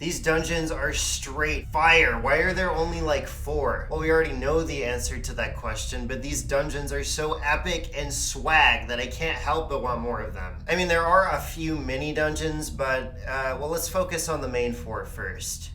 These dungeons are straight fire. Why are there only like 4? Well, we already know the answer to that question, but these dungeons are so epic and swag that I can't help but want more of them. I mean, there are a few mini dungeons, but well, let's focus on the main 4 first.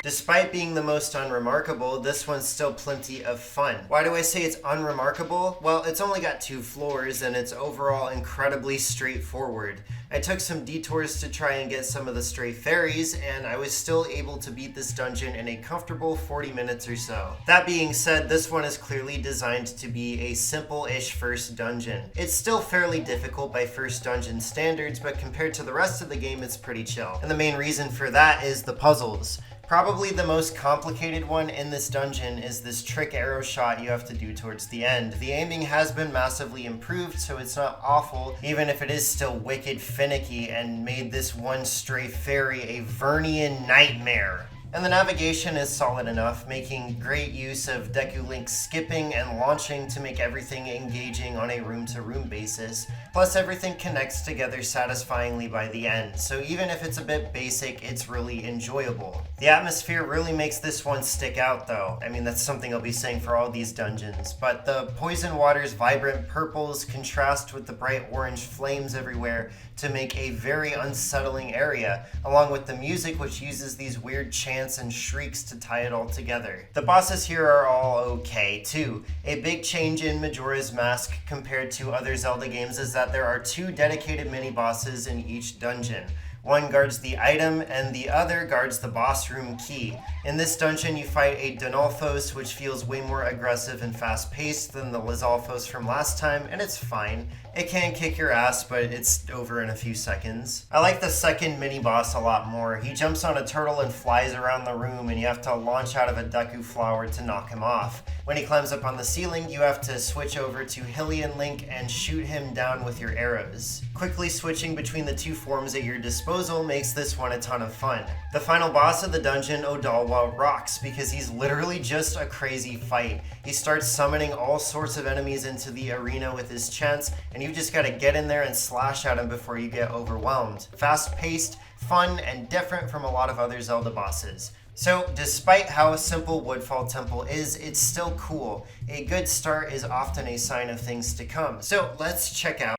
Despite being the most unremarkable, this one's still plenty of fun. Why do I say it's unremarkable? Well, it's only got 2 floors and it's overall incredibly straightforward. I took some detours to try and get some of the stray fairies, and I was still able to beat this dungeon in a comfortable 40 minutes or so. That being said, this one is clearly designed to be a simple-ish first dungeon. It's still fairly difficult by first dungeon standards, but compared to the rest of the game, it's pretty chill. And the main reason for that is the puzzles. Probably the most complicated one in this dungeon is this trick arrow shot you have to do towards the end. The aiming has been massively improved, so it's not awful, even if it is still wicked finicky and made this one stray fairy a Vernian nightmare. And the navigation is solid enough, making great use of Deku Link's skipping and launching to make everything engaging on a room-to-room basis. Plus, everything connects together satisfyingly by the end, so even if it's a bit basic, it's really enjoyable. The atmosphere really makes this one stick out though. I mean, that's something I'll be saying for all these dungeons, but the poison water's vibrant purples contrast with the bright orange flames everywhere to make a very unsettling area, along with the music which uses these weird chants and shrieks to tie it all together. The bosses here are all okay too. A big change in Majora's Mask compared to other Zelda games is that there are 2 dedicated mini-bosses in each dungeon. One guards the item, and the other guards the boss room key. In this dungeon, you fight a Donalfos, which feels way more aggressive and fast-paced than the Lizalfos from last time, and it's fine. It can kick your ass, but it's over in a few seconds. I like the second mini-boss a lot more. He jumps on a turtle and flies around the room, and you have to launch out of a Deku flower to knock him off. When he climbs up on the ceiling, you have to switch over to Hylian Link and shoot him down with your arrows. Quickly switching between the 2 forms at your disposal makes this one a ton of fun. The final boss of the dungeon, Odalwa, rocks because he's literally just a crazy fight. He starts summoning all sorts of enemies into the arena with his chants, and you just gotta get in there and slash at him before you get overwhelmed. Fast-paced, fun, and different from a lot of other Zelda bosses. So, despite how simple Woodfall Temple is, it's still cool. A good start is often a sign of things to come. So, let's check out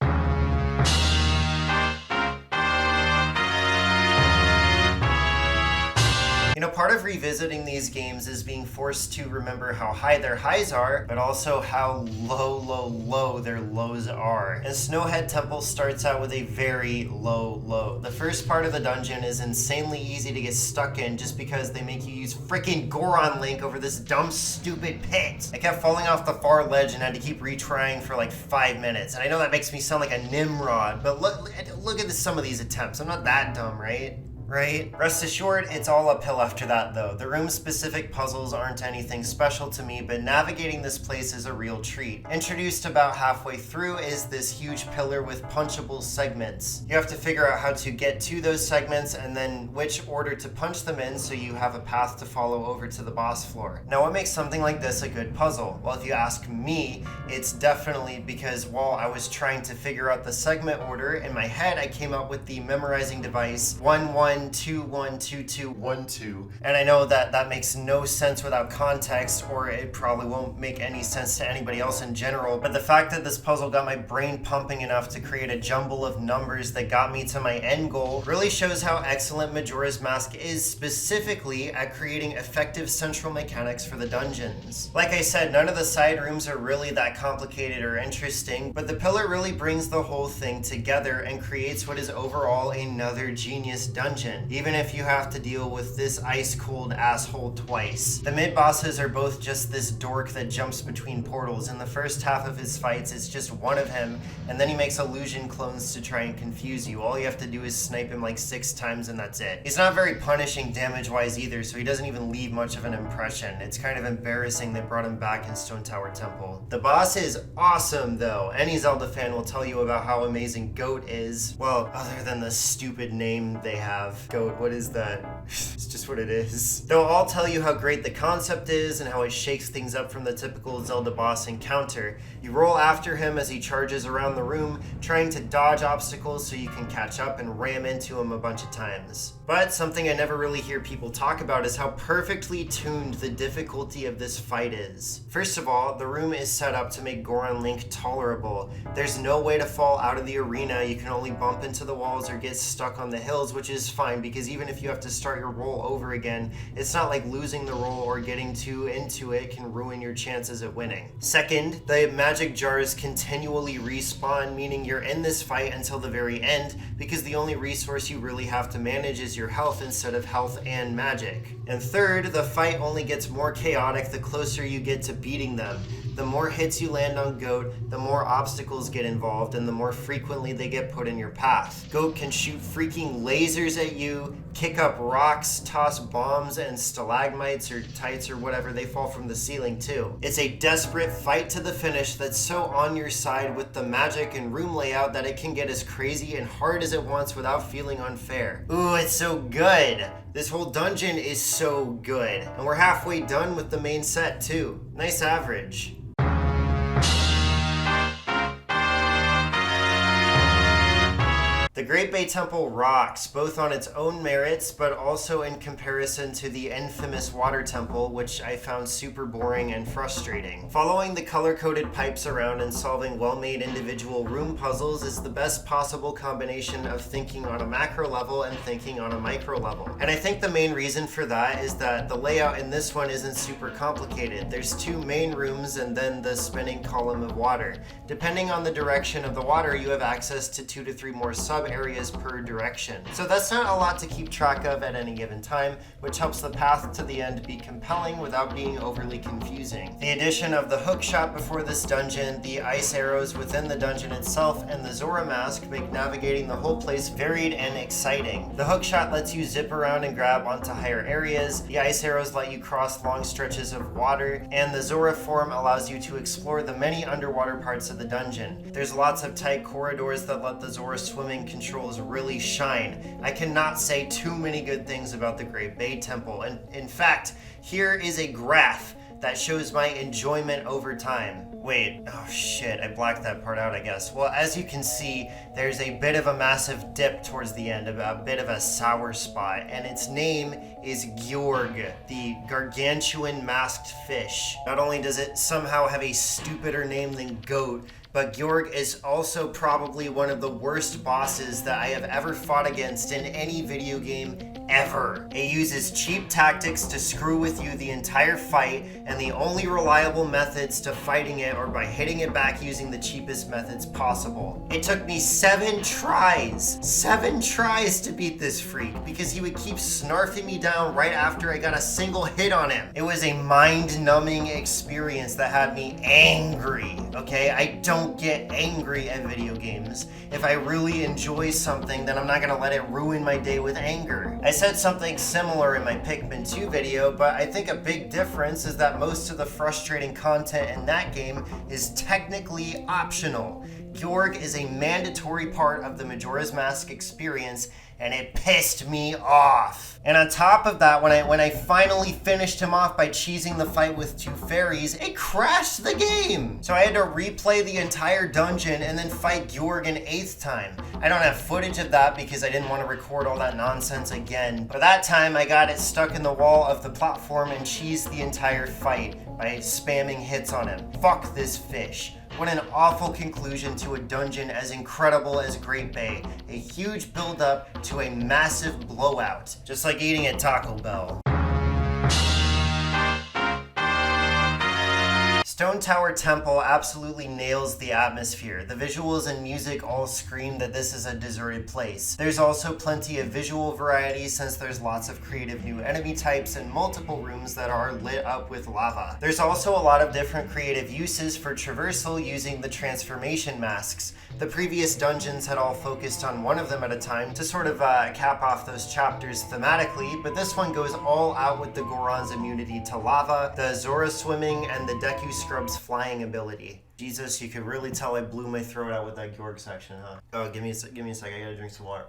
part of revisiting these games is being forced to remember how high their highs are, but also how low their lows are. And Snowhead Temple starts out with a very low. The first part of the dungeon is insanely easy to get stuck in just because they make you use freaking Goron Link over this dumb, stupid pit. I kept falling off the far ledge and had to keep retrying for like 5 minutes. And I know that makes me sound like a Nimrod, but look at some of these attempts. I'm not that dumb, right? Rest assured, it's all uphill after that though. The room-specific puzzles aren't anything special to me, but navigating this place is a real treat. Introduced about halfway through is this huge pillar with punchable segments. You have to figure out how to get to those segments and then which order to punch them in so you have a path to follow over to the boss floor. Now, what makes something like this a good puzzle? Well, if you ask me, it's definitely because while I was trying to figure out the segment order, in my head I came up with the memorizing device 1-1 2-1-2-2-1-2, and I know that makes no sense without context, or it probably won't make any sense to anybody else in general, but the fact that this puzzle got my brain pumping enough to create a jumble of numbers that got me to my end goal really shows how excellent Majora's Mask is specifically at creating effective central mechanics for the dungeons. Like I said, none of the side rooms are really that complicated or interesting, but the pillar really brings the whole thing together and creates what is overall another genius dungeon, even if you have to deal with this ice-cold asshole twice. The mid-bosses are both just this dork that jumps between portals. In the first half of his fights, it's just one of him, and then he makes illusion clones to try and confuse you. All you have to do is snipe him like 6 times and that's it. He's not very punishing damage-wise either, so he doesn't even leave much of an impression. It's kind of embarrassing they brought him back in Stone Tower Temple. The boss is awesome though. Any Zelda fan will tell you about how amazing Goat is. Well, other than the stupid name they have. Goat, what is that? It's just what it is. They'll all tell you how great the concept is and how it shakes things up from the typical Zelda boss encounter. You roll after him as he charges around the room, trying to dodge obstacles so you can catch up and ram into him a bunch of times. But something I never really hear people talk about is how perfectly tuned the difficulty of this fight is. First of all, the room is set up to make Goron Link tolerable. There's no way to fall out of the arena. You can only bump into the walls or get stuck on the hills, which is fine because even if you have to start your roll over again, it's not like losing the roll or getting too into it can ruin your chances at winning. Second, the magic jars continually respawn, meaning you're in this fight until the very end because the only resource you really have to manage is your health instead of health and magic. And third, the fight only gets more chaotic the closer you get to beating them. The more hits you land on Goat, the more obstacles get involved and the more frequently they get put in your path. Goat can shoot freaking lasers at you, kick up rocks, toss bombs and stalagmites or tights or whatever, they fall from the ceiling too. It's a desperate fight to the finish that's so on your side with the magic and room layout that it can get as crazy and hard as it wants without feeling unfair. Ooh, it's so good! This whole dungeon is so good, and we're halfway done with the main set too. Nice average. The Great Bay Temple rocks, both on its own merits, but also in comparison to the infamous Water Temple, which I found super boring and frustrating. Following the color-coded pipes around and solving well-made individual room puzzles is the best possible combination of thinking on a macro level and thinking on a micro level. And I think the main reason for that is that the layout in this one isn't super complicated. There's 2 main rooms and then the spinning column of water. Depending on the direction of the water, you have access to 2 to 3 more sub-areas per direction. So that's not a lot to keep track of at any given time, which helps the path to the end be compelling without being overly confusing. The addition of the hook shot before this dungeon, the ice arrows within the dungeon itself, and the Zora mask make navigating the whole place varied and exciting. The hook shot lets you zip around and grab onto higher areas, the ice arrows let you cross long stretches of water, and the Zora form allows you to explore the many underwater parts of the dungeon. There's lots of tight corridors that let the Zora swimming controls really shine. I cannot say too many good things about the Great Bay Temple, and in fact, here is a graph that shows my enjoyment over time. Wait, oh shit, I blacked that part out, I guess. Well, as you can see, there's a bit of a massive dip towards the end, a bit of a sour spot, and its name is Gjorg, the gargantuan masked fish. Not only does it somehow have a stupider name than goat, but Gjorg is also probably one of the worst bosses that I have ever fought against in any video game ever. It uses cheap tactics to screw with you the entire fight, and the only reliable methods to fighting it are by hitting it back using the cheapest methods possible. It took me 7 tries to beat this freak, because he would keep snarfing me down right after I got a single hit on him. It was a mind-numbing experience that had me angry, okay? I don't get angry at video games. If I really enjoy something, then I'm not gonna let it ruin my day with anger. I said something similar in my Pikmin 2 video, but I think a big difference is that most of the frustrating content in that game is technically optional. Gjorg is a mandatory part of the Majora's Mask experience, and it pissed me off. And on top of that, when I finally finished him off by cheesing the fight with 2 fairies, it crashed the game. So I had to replay the entire dungeon and then fight Gjorg an 8th time. I don't have footage of that because I didn't want to record all that nonsense again. But that time I got it stuck in the wall of the platform and cheesed the entire fight by spamming hits on him. Fuck this fish. What an awful conclusion to a dungeon as incredible as Great Bay. A huge build-up to a massive blowout. Just like eating at Taco Bell. Stone Tower Temple absolutely nails the atmosphere. The visuals and music all scream that this is a deserted place. There's also plenty of visual variety since there's lots of creative new enemy types and multiple rooms that are lit up with lava. There's also a lot of different creative uses for traversal using the transformation masks. The previous dungeons had all focused on one of them at a time to sort of cap off those chapters thematically, but this one goes all out with the Goron's immunity to lava, the Zora swimming, and the Deku Scrub's flying ability. Jesus, you could really tell I blew my throat out with that Gjorg section, huh? Oh, give me a sec, I gotta drink some water.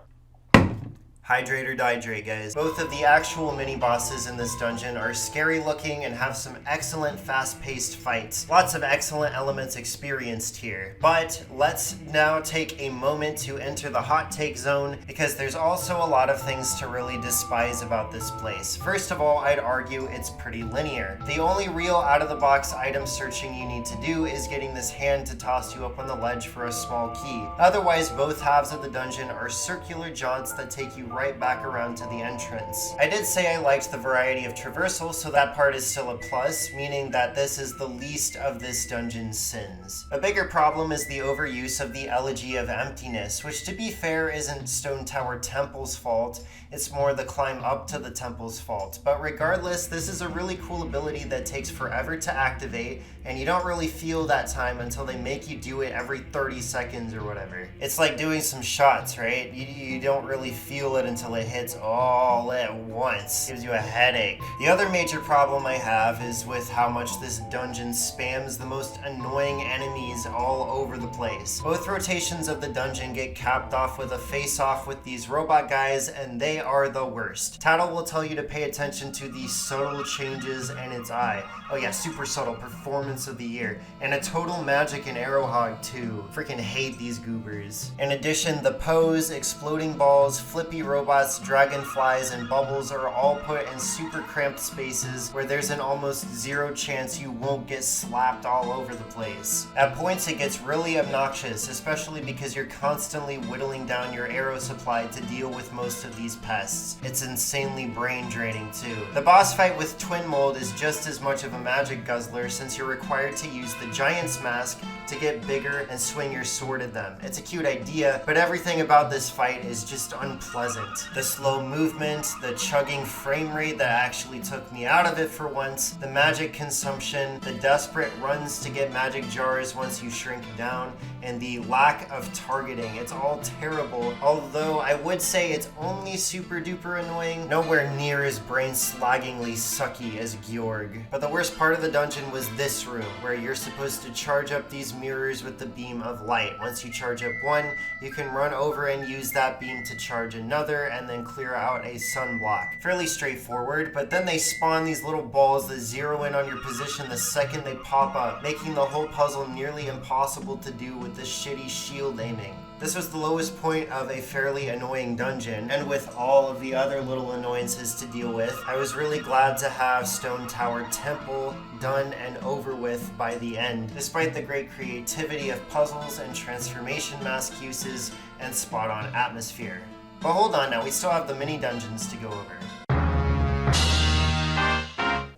Hydrate or dihydrate, guys. Both of the actual mini-bosses in this dungeon are scary looking and have some excellent fast-paced fights. Lots of excellent elements experienced here. But let's now take a moment to enter the hot take zone, because there's also a lot of things to really despise about this place. First of all, I'd argue it's pretty linear. The only real out-of-the-box item searching you need to do is getting this hand to toss you up on the ledge for a small key. Otherwise, both halves of the dungeon are circular jaunts that take you right back around to the entrance. I did say I liked the variety of traversal, so that part is still a plus, meaning that this is the least of this dungeon's sins. A bigger problem is the overuse of the Elegy of Emptiness, which to be fair isn't Stone Tower Temple's fault, it's more the climb up to the temple's fault. But regardless, this is a really cool ability that takes forever to activate, and you don't really feel that time until they make you do it every 30 seconds or whatever. It's like doing some shots, right? You don't really feel it it until it hits all at once. Gives you a headache. The other major problem I have is with how much this dungeon spams the most annoying enemies all over the place. Both rotations of the dungeon get capped off with a face-off with these robot guys, and they are the worst. Tattle will tell you to pay attention to the subtle changes in its eye. Oh yeah, super subtle, performance of the year. And a total magic and arrow hog too. Freaking hate these goobers. In addition, the pose, exploding balls, flippy robots, dragonflies, and bubbles are all put in super cramped spaces where there's an almost zero chance you won't get slapped all over the place. At points it gets really obnoxious, especially because you're constantly whittling down your arrow supply to deal with most of these pests. It's insanely brain draining too. The boss fight with Twin Mold is just as much of a magic guzzler since you're required to use the Giant's Mask to get bigger and swing your sword at them. It's a cute idea, but everything about this fight is just unpleasant. The slow movement, the chugging frame rate that actually took me out of it for once, the magic consumption, the desperate runs to get magic jars once you shrink down, and the lack of targeting. It's all terrible, although I would say it's only super duper annoying, nowhere near as brain-slaggingly sucky as Georg. But the worst part of the dungeon was this room, where you're supposed to charge up these mirrors with the beam of light. Once you charge up one, you can run over and use that beam to charge another, and then clear out a sunblock. Fairly straightforward, but then they spawn these little balls that zero in on your position the second they pop up, making the whole puzzle nearly impossible to do with this shitty shield aiming. This was the lowest point of a fairly annoying dungeon, and with all of the other little annoyances to deal with, I was really glad to have Stone Tower Temple done and over with by the end, despite the great creativity of puzzles and transformation mask uses and spot-on atmosphere. But hold on now, we still have the mini dungeons to go over.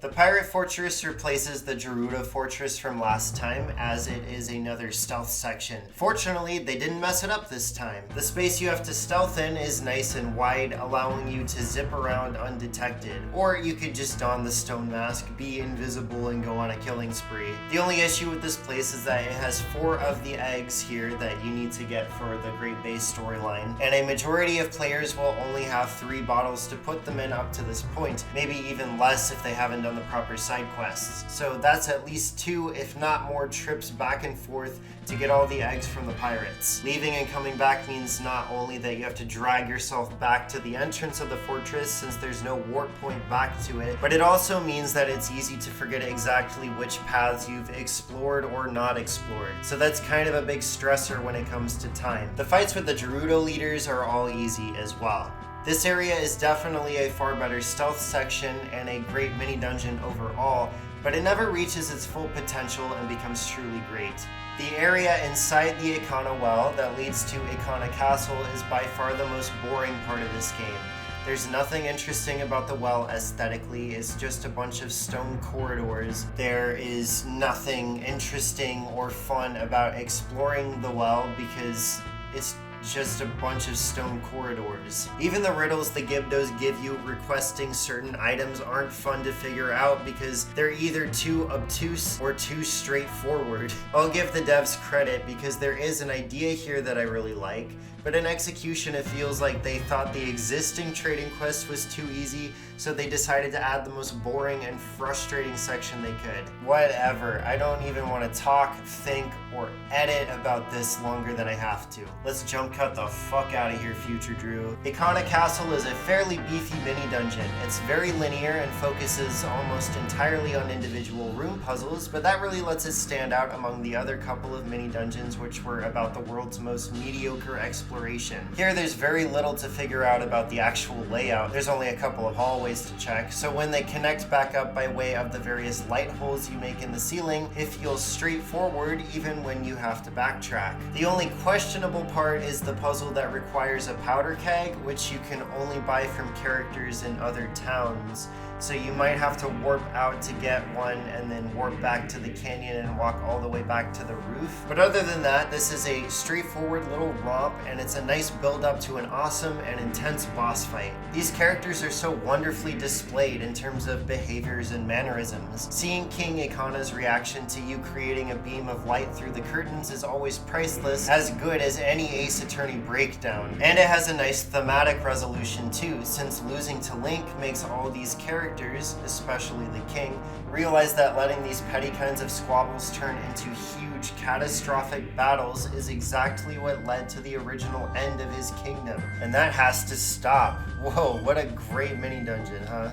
The Pirate Fortress replaces the Gerudo Fortress from last time, as it is another stealth section. Fortunately, they didn't mess it up this time. The space you have to stealth in is nice and wide, allowing you to zip around undetected. Or you could just don the stone mask, be invisible, and go on a killing spree. The only issue with this place is that it has 4 of the eggs here that you need to get for the Great Base storyline, and a majority of players will only have 3 bottles to put them in up to this point, maybe even less if they haven't done the proper side quests. So that's at least 2, if not more, trips back and forth to get all the eggs from the pirates. Leaving and coming back means not only that you have to drag yourself back to the entrance of the fortress since there's no warp point back to it, but it also means that it's easy to forget exactly which paths you've explored or not explored. So that's kind of a big stressor when it comes to time. The fights with the Gerudo leaders are all easy as well. This area is definitely a far better stealth section and a great mini dungeon overall, but it never reaches its full potential and becomes truly great. The area inside the Ikana Well that leads to Ikana Castle is by far the most boring part of this game. There's nothing interesting about the well aesthetically, it's just a bunch of stone corridors. There is nothing interesting or fun about exploring the well because it's just a bunch of stone corridors. Even the riddles the Gibdos give you requesting certain items aren't fun to figure out because they're either too obtuse or too straightforward. I'll give the devs credit because there is an idea here that I really like, but in execution it feels like they thought the existing trading quest was too easy, so they decided to add the most boring and frustrating section they could. Whatever, I don't even want to talk, think, or edit about this longer than I have to. Let's jump cut the fuck out of here, Future Drew. Ikana Castle is a fairly beefy mini dungeon. It's very linear and focuses almost entirely on individual room puzzles, but that really lets it stand out among the other couple of mini dungeons which were about the world's most mediocre exploration. Here there's very little to figure out about the actual layout. There's only a couple of hallways to check, so when they connect back up by way of the various light holes you make in the ceiling, it feels straightforward even when you have to backtrack. The only questionable part is the puzzle that requires a powder keg, which you can only buy from characters in other towns. so you might have to warp out to get one and then warp back to the canyon and walk all the way back to the roof. But other than that, this is a straightforward little romp, and it's a nice build up to an awesome and intense boss fight. These characters are so wonderfully displayed in terms of behaviors and mannerisms. Seeing King Ikana's reaction to you creating a beam of light through the curtains is always priceless, as good as any Ace Attorney breakdown. And it has a nice thematic resolution too, since losing to Link makes all these characters, especially the King, realize that letting these petty kinds of squabbles turn into huge catastrophic battles is exactly what led to the original end of his kingdom. And that has to stop. Whoa, what a great mini dungeon, huh?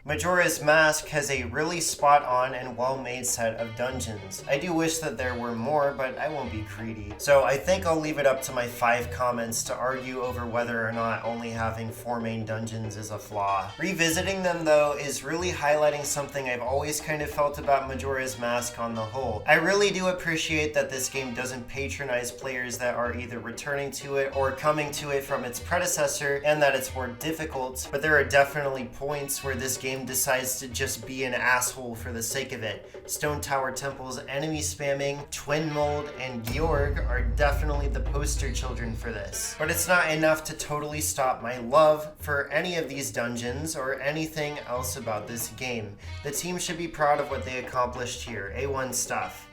Majora's Mask has a really spot-on and well-made set of dungeons. I do wish that there were more, but I won't be greedy. So I think I'll leave it up to my 5 comments to argue over whether or not only having 4 main dungeons is a flaw. Revisiting them, though, is really highlighting something I've always kind of felt about Majora's Mask on the whole. I really do appreciate that this game doesn't patronize players that are either returning to it or coming to it from its predecessor, and that it's more difficult, but there are definitely points where this game decides to just be an asshole for the sake of it. Stone Tower Temple's enemy spamming, Twin Mold, and Georg are definitely the poster children for this. But it's not enough to totally stop my love for any of these dungeons or anything else about this game. The team should be proud of what they accomplished here. A1 stuff.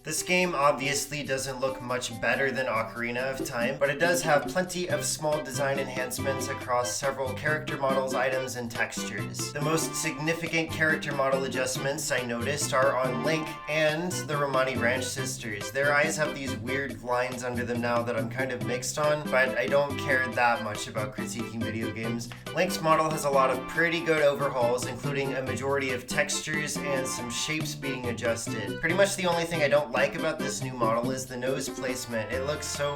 This game obviously doesn't look much better than Ocarina of Time, but it does have plenty of small design enhancements across several character models, items, and textures. The most significant character model adjustments I noticed are on Link and the Romani Ranch sisters. Their eyes have these weird lines under them now that I'm kind of mixed on, but I don't care that much about critiquing video games. Link's model has a lot of pretty good overhauls, including a majority of textures and some shapes being adjusted. Pretty much the only thing I don't like about this new model is the nose placement. It looks so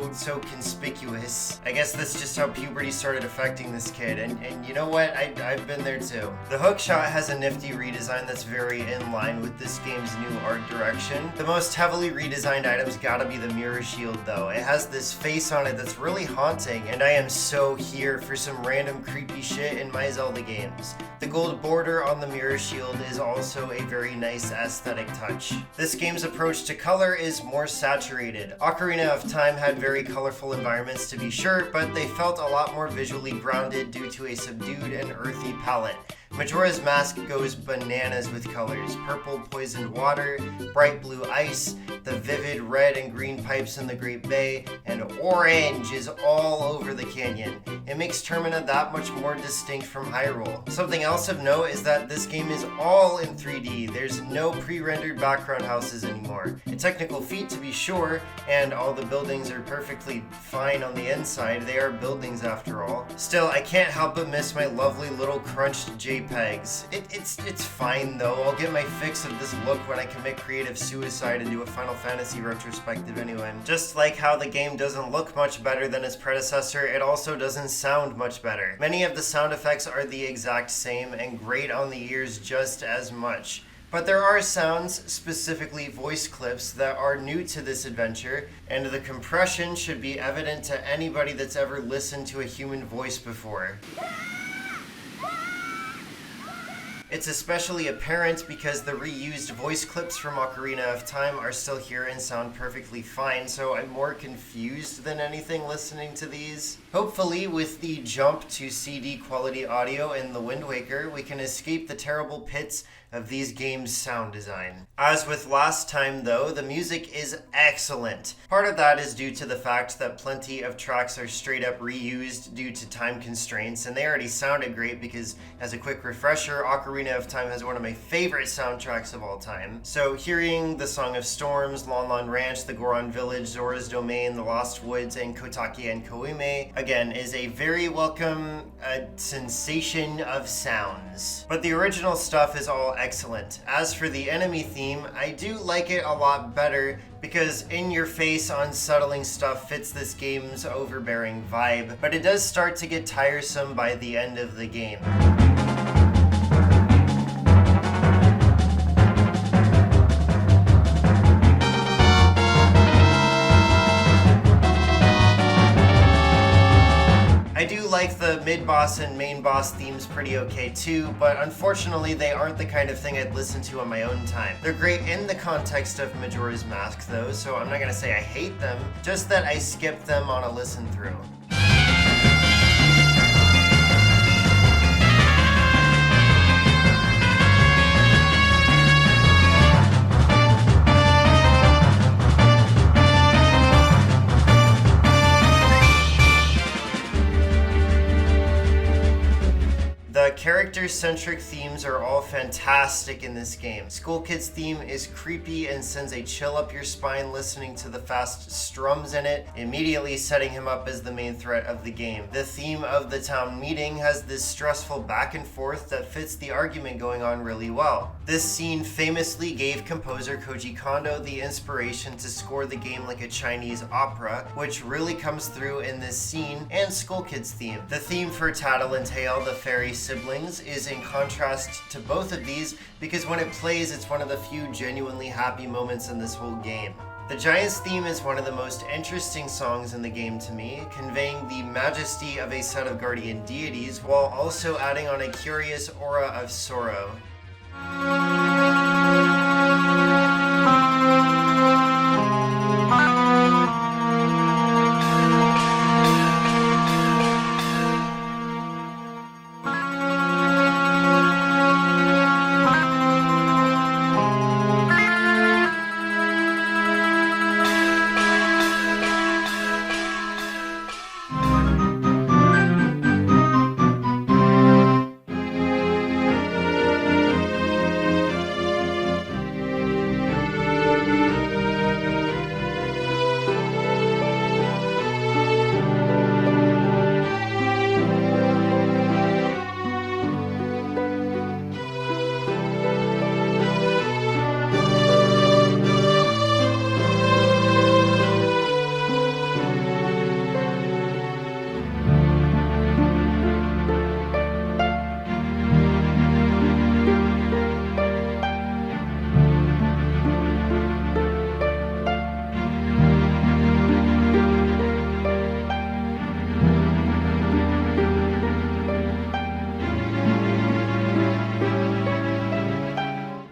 conspicuous. I guess that's just how puberty started affecting this kid, and you know what? I've been there too. The hookshot has a nifty redesign that's very in line with this game's new art direction. The most heavily redesigned item's gotta be the mirror shield though. It has this face on it that's really haunting, and I am so here for some random creepy shit in my Zelda games. The gold border on the mirror shield is also a very nice aesthetic touch. This game's approach to color is more saturated. Ocarina of Time had very colorful environments to be sure, but they felt a lot more visually grounded due to a subdued and earthy palette. Majora's Mask goes bananas with colors. Purple poisoned water, bright blue ice, the vivid red and green pipes in the Great Bay, and orange is all over the canyon. It makes Termina that much more distinct from Hyrule. Something else of note is that this game is all in 3D. There's no pre-rendered background houses anymore. A technical feat to be sure, and all the buildings are perfectly fine on the inside. They are buildings after all. Still, I can't help but miss my lovely little crunched JPEGs. It's fine though. I'll get my fix of this look when I commit creative suicide and do a Final Fantasy retrospective anyway. Just like how the game doesn't look much better than its predecessor, it also doesn't sound much better. Many of the sound effects are the exact same and great on the ears just as much. But there are sounds, specifically voice clips, that are new to this adventure, and the compression should be evident to anybody that's ever listened to a human voice before. It's especially apparent because the reused voice clips from Ocarina of Time are still here and sound perfectly fine, so I'm more confused than anything listening to these. Hopefully, with the jump to CD quality audio in The Wind Waker, we can escape the terrible pits of these games' sound design. As with last time though, the music is excellent. Part of that is due to the fact that plenty of tracks are straight up reused due to time constraints, and they already sounded great because, as a quick refresher, Ocarina of Time has one of my favorite soundtracks of all time. So hearing the Song of Storms, Lon Lon Ranch, the Goron Village, Zora's Domain, the Lost Woods, and Kotaki and Koime, again, is a very welcome sensation of sounds. But the original stuff is all excellent. As for the enemy theme, I do like it a lot better because in-your-face, unsettling stuff fits this game's overbearing vibe, but it does start to get tiresome by the end of the game. mid-boss and main boss themes pretty okay too, but unfortunately they aren't the kind of thing I'd listen to on my own time. They're great in the context of Majora's Mask though, so I'm not gonna say I hate them, just that I skip them on a listen through. The character-centric themes are all fantastic in this game. School Kid's theme is creepy and sends a chill up your spine listening to the fast strums in it, immediately setting him up as the main threat of the game. The theme of the town meeting has this stressful back and forth that fits the argument going on really well. This scene famously gave composer Koji Kondo the inspiration to score the game like a Chinese opera, which really comes through in this scene and School Kid's theme. The theme for Tattle and Tail, the fairy siblings, is in contrast to both of these because when it plays, it's one of the few genuinely happy moments in this whole game. The Giant's theme is one of the most interesting songs in the game to me, conveying the majesty of a set of guardian deities while also adding on a curious aura of sorrow.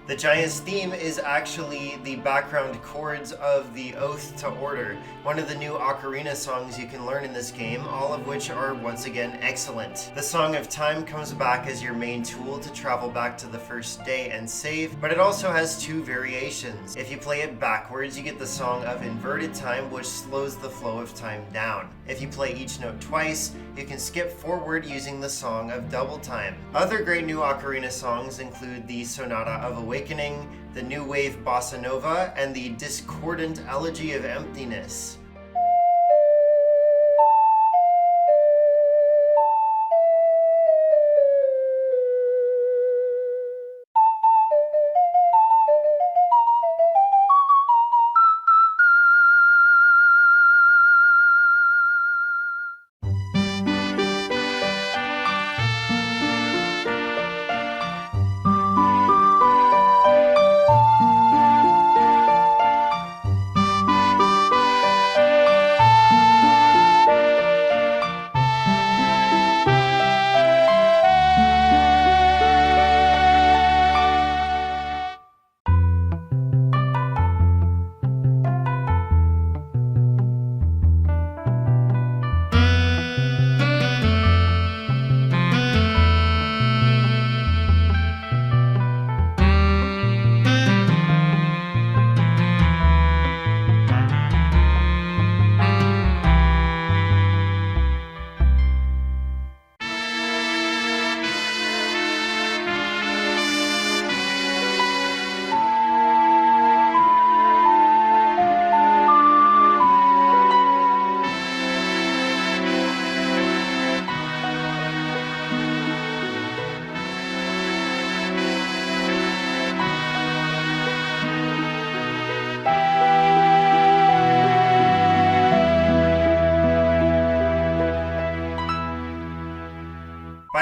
The Giant's theme is actually the background chords of the Oath to Order, one of the new ocarina songs you can learn in this game, all of which are once again excellent. The Song of Time comes back as your main tool to travel back to the first day and save, but it also has two variations. If you play it backwards, you get the Song of Inverted Time, which slows the flow of time down. If you play each note twice, you can skip forward using the Song of Double Time. Other great new ocarina songs include the Sonata of Awakening, the New Wave Bossa Nova, and the Discordant Elegy of Emptiness.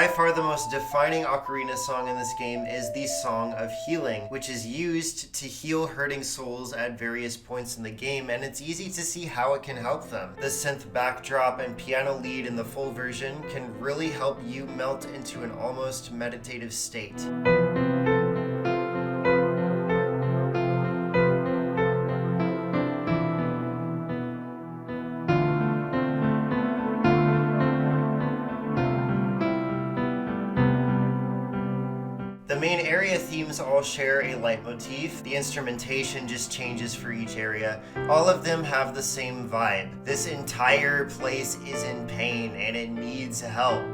By far the most defining ocarina song in this game is the Song of Healing, which is used to heal hurting souls at various points in the game, and it's easy to see how it can help them. The synth backdrop and piano lead in the full version can really help you melt into an almost meditative state. The main area themes all share a leitmotif. The instrumentation just changes for each area. All of them have the same vibe. This entire place is in pain and it needs help.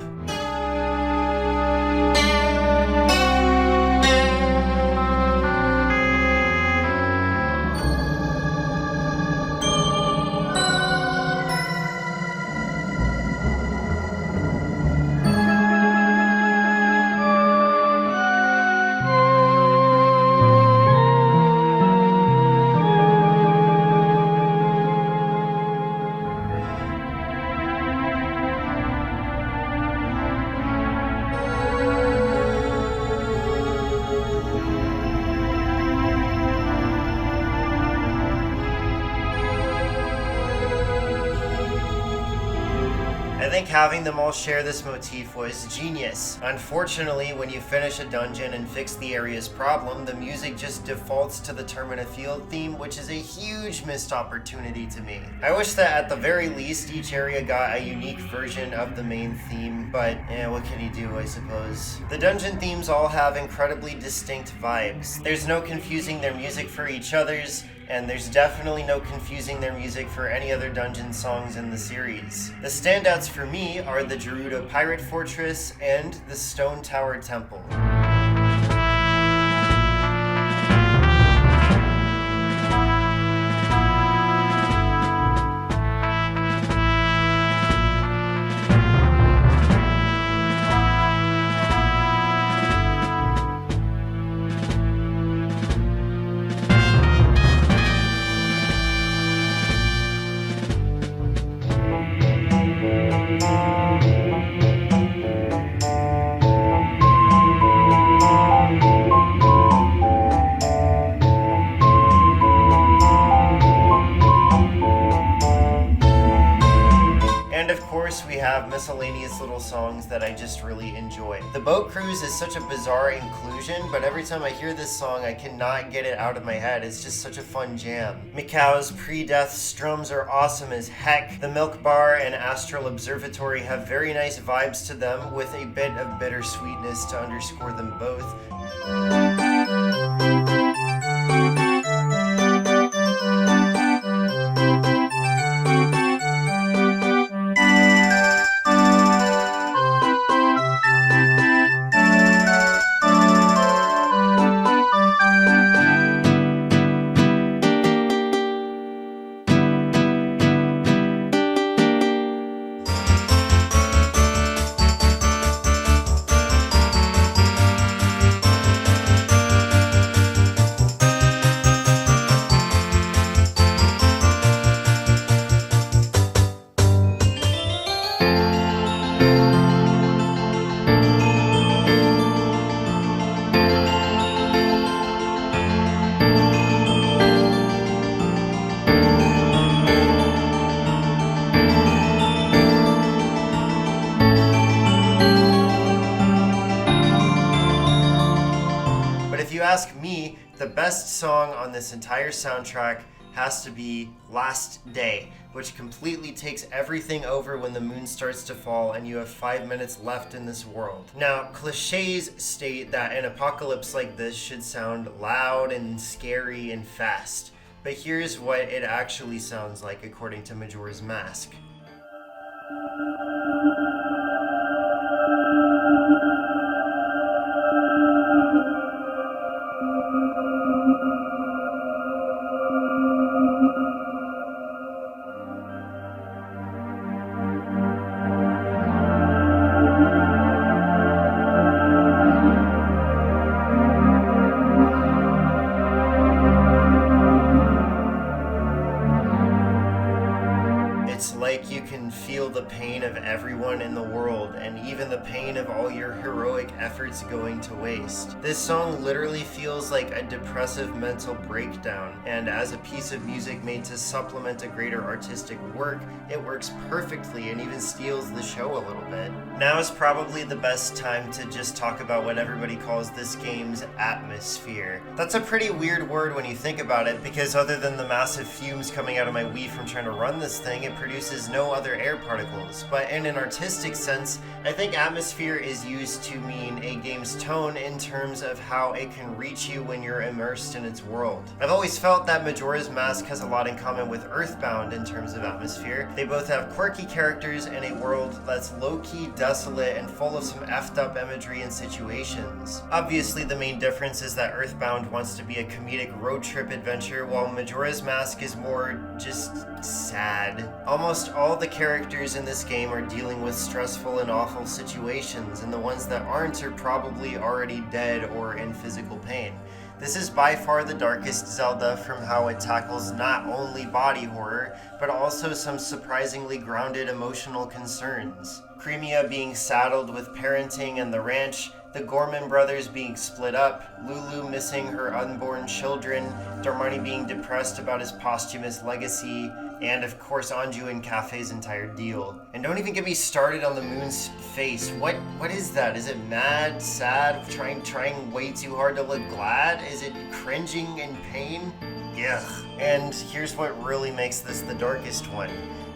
I think having them all share this motif was genius. Unfortunately, when you finish a dungeon and fix the area's problem, the music just defaults to the Termina Field theme, which is a huge missed opportunity to me. I wish that at the very least each area got a unique version of the main theme, but what can you do, I suppose. The dungeon themes all have incredibly distinct vibes. There's no confusing their music for each other's, and there's definitely no confusing their music for any other dungeon songs in the series. The standouts for me are the Gerudo Pirate Fortress and the Stone Tower Temple. We have miscellaneous little songs that I just really enjoy. The Boat Cruise is such a bizarre inclusion, but every time I hear this song, I cannot get it out of my head. It's just such a fun jam. Mikau's pre-death strums are awesome as heck. The Milk Bar and Astral Observatory have very nice vibes to them, with a bit of bittersweetness to underscore them both. If you ask me, the best song on this entire soundtrack has to be Last Day, which completely takes everything over when the moon starts to fall and you have 5 minutes left in this world. Now, cliches state that an apocalypse like this should sound loud and scary and fast, but here's what it actually sounds like according to Majora's Mask. It's like you can feel the pain of everyone in the world, and even the pain of all your heroic efforts going to waste. This song literally feels like a depressive mental breakdown, and as a piece of music made to supplement a greater artistic work, it works perfectly and even steals the show a little bit. Now is probably the best time to just talk about what everybody calls this game's atmosphere. That's a pretty weird word when you think about it, because other than the massive fumes coming out of my Wii from trying to run this thing, it produces no other air particles. But in an artistic sense, I think atmosphere is used to mean a game's tone in terms of how it can reach you when you're immersed in its world. I've always felt that Majora's Mask has a lot in common with Earthbound in terms of atmosphere. They both have quirky characters in a world that's low-key desolate and full of some effed up imagery and situations. Obviously, the main difference is that Earthbound wants to be a comedic road trip adventure, while Majora's Mask is more just sad. Almost all the characters in this game are dealing with stressful and awful situations, and the ones that aren't are probably already dead or in physical pain. This is by far the darkest Zelda from how it tackles not only body horror, but also some surprisingly grounded emotional concerns. Crimea being saddled with parenting and the ranch, the Gorman brothers being split up, Lulu missing her unborn children, Darmani being depressed about his posthumous legacy, and of course Anju and Cafe's entire deal. And don't even get me started on the moon's face. What is that? Is it mad, sad, trying way too hard to look glad? Is it cringing in pain? Ugh. And here's what really makes this the darkest one.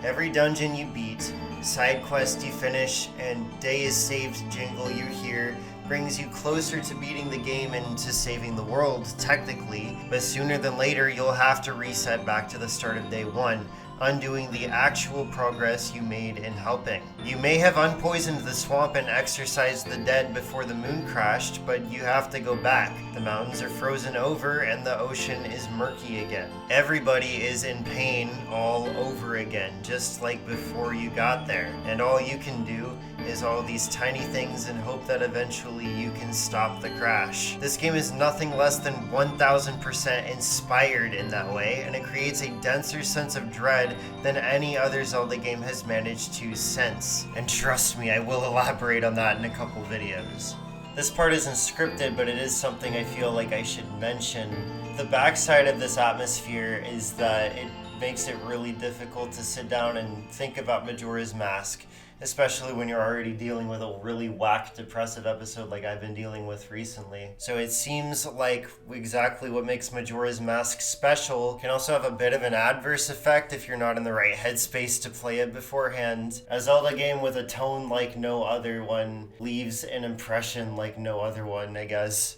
Every dungeon you beat, side quest you finish, and day is saved jingle you hear brings you closer to beating the game and to saving the world, technically, but sooner than later you'll have to reset back to the start of day one, undoing the actual progress you made in helping. You may have unpoisoned the swamp and exorcised the dead before the moon crashed, but you have to go back. The mountains are frozen over and the ocean is murky again. Everybody is in pain all over again, just like before you got there. And all you can do is all these tiny things and hope that eventually you can stop the crash. This game is nothing less than 1000% inspired in that way, and it creates a denser sense of dread than any other Zelda game has managed to since. And trust me, I will elaborate on that in a couple videos. This part isn't scripted, but it is something I feel like I should mention. The backside of this atmosphere is that it makes it really difficult to sit down and think about Majora's Mask, especially when you're already dealing with a really whack depressive episode like I've been dealing with recently. So it seems like exactly what makes Majora's Mask special can also have a bit of an adverse effect if you're not in the right headspace to play it beforehand. A Zelda game with a tone like no other one leaves an impression like no other one, I guess.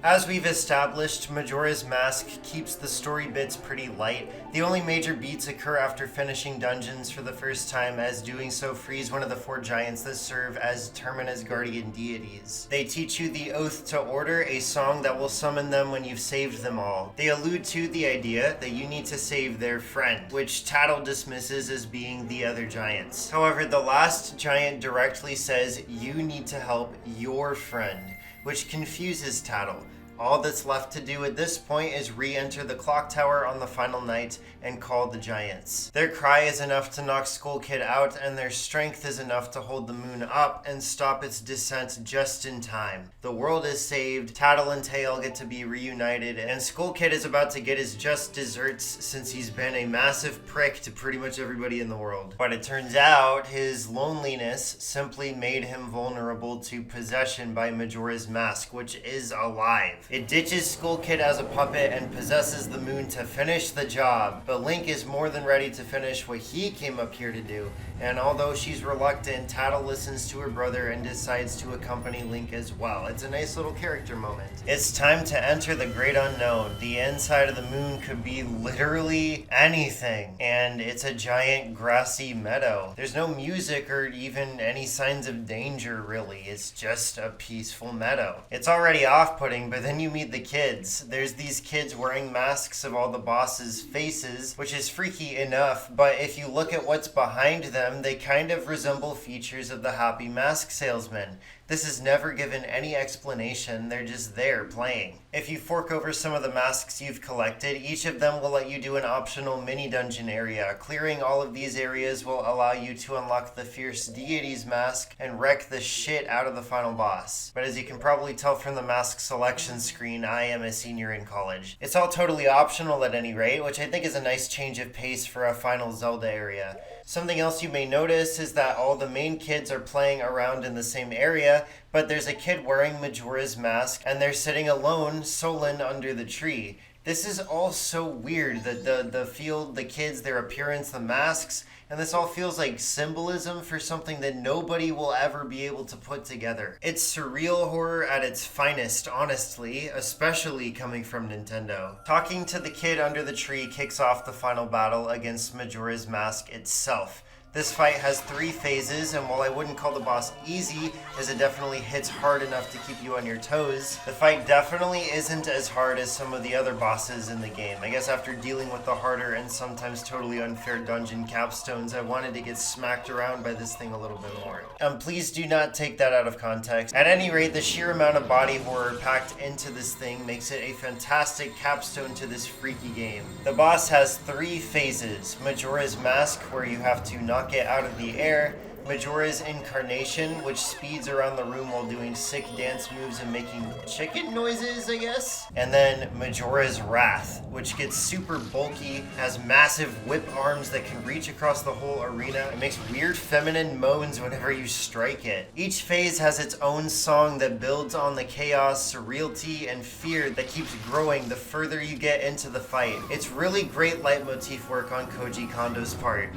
As we've established, Majora's Mask keeps the story bits pretty light. The only major beats occur after finishing dungeons for the first time, as doing so frees one of the 4 giants that serve as Termina's guardian deities. They teach you the Oath to Order, a song that will summon them when you've saved them all. They allude to the idea that you need to save their friend, which Tattle dismisses as being the other giants. However, the last giant directly says you need to help your friend, which confuses Tattle. All that's left to do at this point is re-enter the clock tower on the final night and call the giants. Their cry is enough to knock Skull Kid out, and their strength is enough to hold the moon up and stop its descent just in time. The world is saved, Tattle and Tail get to be reunited, and Skull Kid is about to get his just desserts since he's been a massive prick to pretty much everybody in the world. But it turns out his loneliness simply made him vulnerable to possession by Majora's Mask, which is alive. It ditches Skull Kid as a puppet and possesses the moon to finish the job, but Link is more than ready to finish what he came up here to do, and although she's reluctant, Tattle listens to her brother and decides to accompany Link as well. It's a nice little character moment. It's time to enter the great unknown. The inside of the moon could be literally anything, and it's a giant grassy meadow. There's no music or even any signs of danger, really. It's just a peaceful meadow. It's already off-putting, but then you meet the kids. There's these kids wearing masks of all the bosses' faces, which is freaky enough, but if you look at what's behind them, they kind of resemble features of the Happy Mask Salesman. This is never given any explanation, they're just there playing. If you fork over some of the masks you've collected, each of them will let you do an optional mini dungeon area. Clearing all of these areas will allow you to unlock the Fierce Deities mask and wreck the shit out of the final boss. But as you can probably tell from the mask selection screen, I am a senior in college. It's all totally optional at any rate, which I think is a nice change of pace for a final Zelda area. Something else you may notice is that all the main kids are playing around in the same area, but there's a kid wearing Majora's mask and they're sitting alone, sullen under the tree. This is all so weird, the field, the kids, their appearance, the masks, and this all feels like symbolism for something that nobody will ever be able to put together. It's surreal horror at its finest, honestly, especially coming from Nintendo. Talking to the kid under the tree kicks off the final battle against Majora's Mask itself. This fight has 3 phases, and while I wouldn't call the boss easy, as it definitely hits hard enough to keep you on your toes, the fight definitely isn't as hard as some of the other bosses in the game. I guess after dealing with the harder and sometimes totally unfair dungeon capstones, I wanted to get smacked around by this thing a little bit more. Please do not take that out of context. At any rate, the sheer amount of body horror packed into this thing makes it a fantastic capstone to this freaky game. The boss has 3 phases. Majora's Mask, where you have to knock it out of the air, Majora's Incarnation, which speeds around the room while doing sick dance moves and making chicken noises, I guess. And then Majora's Wrath, which gets super bulky, has massive whip arms that can reach across the whole arena. It makes weird feminine moans whenever you strike it. Each phase has its own song that builds on the chaos, surrealty, and fear that keeps growing the further you get into the fight. It's really great leitmotif work on Koji Kondo's part.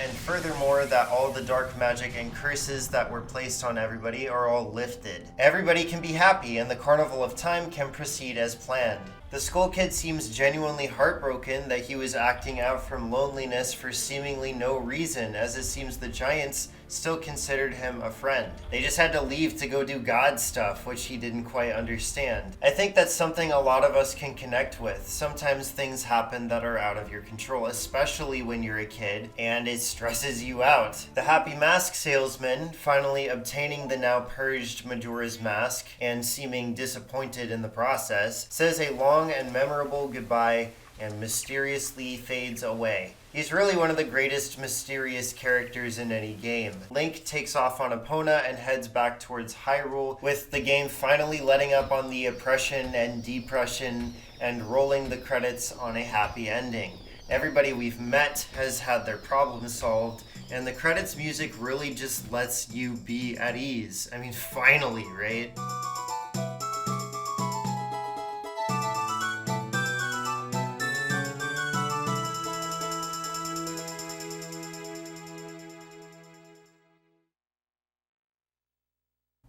And furthermore, that all the dark magic and curses that were placed on everybody are all lifted. Everybody can be happy, and the Carnival of Time can proceed as planned. The Skull Kid seems genuinely heartbroken that he was acting out from loneliness for seemingly no reason, as it seems the Giants still considered him a friend. They just had to leave to go do God stuff, which he didn't quite understand. I think that's something a lot of us can connect with. Sometimes things happen that are out of your control, especially when you're a kid, and it stresses you out. The Happy Mask Salesman, finally obtaining the now purged Majora's Mask and seeming disappointed in the process, says a long and memorable goodbye and mysteriously fades away. He's really one of the greatest mysterious characters in any game. Link takes off on Epona and heads back towards Hyrule, with the game finally letting up on the oppression and depression and rolling the credits on a happy ending. Everybody we've met has had their problems solved, and the credits music really just lets you be at ease. I mean, finally, right?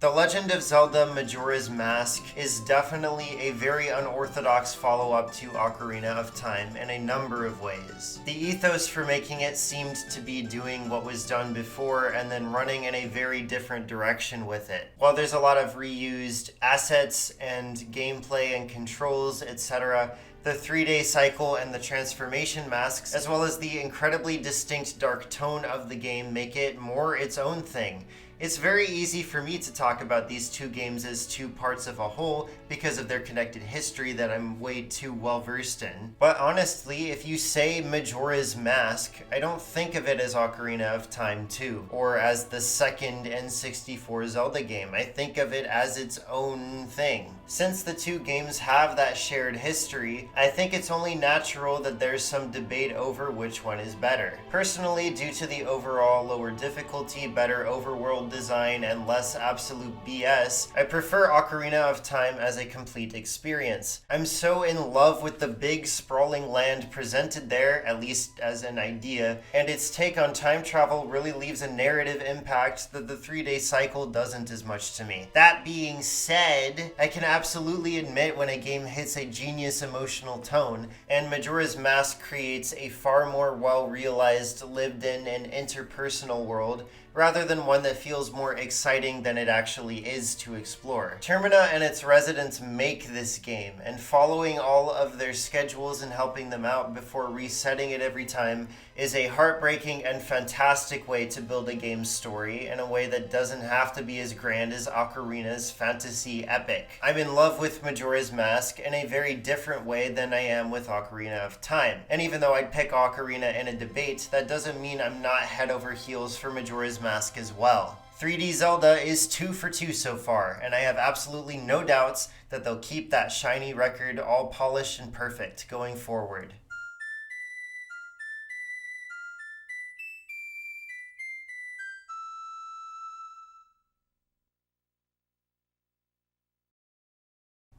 The Legend of Zelda Majora's Mask is definitely a very unorthodox follow-up to Ocarina of Time in a number of ways. The ethos for making it seemed to be doing what was done before and then running in a very different direction with it. While there's a lot of reused assets and gameplay and controls, etc., the 3-day cycle and the transformation masks, as well as the incredibly distinct dark tone of the game, make it more its own thing. It's very easy for me to talk about these two games as two parts of a whole, because of their connected history that I'm way too well versed in. But honestly, if you say Majora's Mask, I don't think of it as Ocarina of Time 2, or as the second N64 Zelda game. I think of it as its own thing. Since the two games have that shared history, I think it's only natural that there's some debate over which one is better. Personally, due to the overall lower difficulty, better overworld design, and less absolute BS, I prefer Ocarina of Time as a complete experience. I'm so in love with the big sprawling land presented there, at least as an idea, and its take on time travel really leaves a narrative impact that the 3-day cycle doesn't as much to me. That being said, I can absolutely admit when a game hits a genius emotional tone, and Majora's Mask creates a far more well-realized, lived-in, and interpersonal world, rather than one that feels more exciting than it actually is to explore. Termina and its residents make this game, and following all of their schedules and helping them out before resetting it every time is a heartbreaking and fantastic way to build a game's story in a way that doesn't have to be as grand as Ocarina's fantasy epic. I'm in love with Majora's Mask in a very different way than I am with Ocarina of Time. And even though I'd pick Ocarina in a debate, that doesn't mean I'm not head over heels for Majora's Mask as well. 3D Zelda is 2 for 2 so far, and I have absolutely no doubts that they'll keep that shiny record all polished and perfect going forward.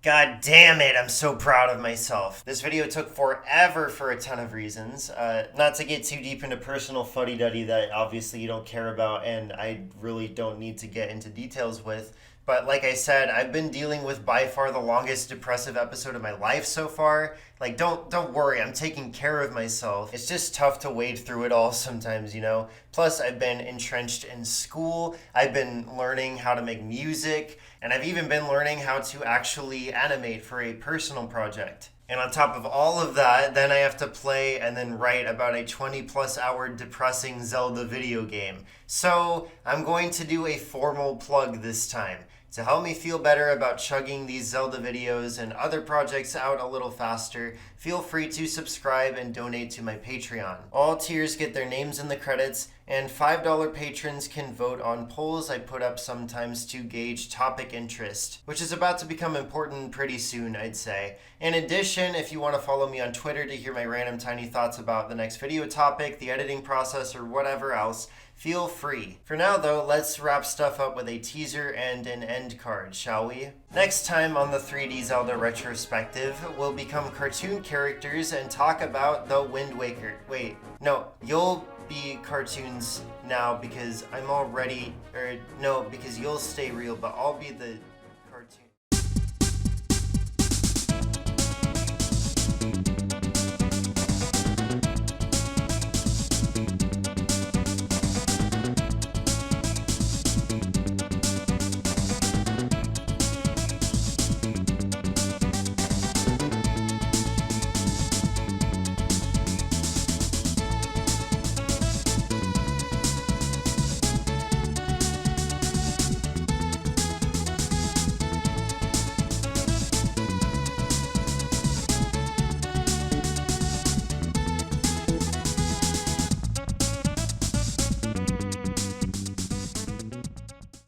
God damn it, I'm so proud of myself. This video took forever for a ton of reasons. Not to get too deep into personal fuddy-duddy that obviously you don't care about and I really don't need to get into details with. But like I said, I've been dealing with by far the longest depressive episode of my life so far. Like, don't worry, I'm taking care of myself. It's just tough to wade through it all sometimes, you know? Plus, I've been entrenched in school, I've been learning how to make music, and I've even been learning how to actually animate for a personal project. And on top of all of that, then I have to play and then write about a 20+ hour depressing Zelda video game. So, I'm going to do a formal plug this time. To help me feel better about chugging these Zelda videos and other projects out a little faster, feel free to subscribe and donate to my Patreon. All tiers get their names in the credits, and $5 patrons can vote on polls I put up sometimes to gauge topic interest, which is about to become important pretty soon, I'd say. In addition, if you want to follow me on Twitter to hear my random tiny thoughts about the next video topic, the editing process, or whatever else, feel free. For now though, let's wrap stuff up with a teaser and an end card, shall we? Next time on the 3D Zelda Retrospective, we'll become cartoon characters and talk about the Wind Waker. Wait, no, you'll be cartoons now because I'm already, because you'll stay real, but I'll be the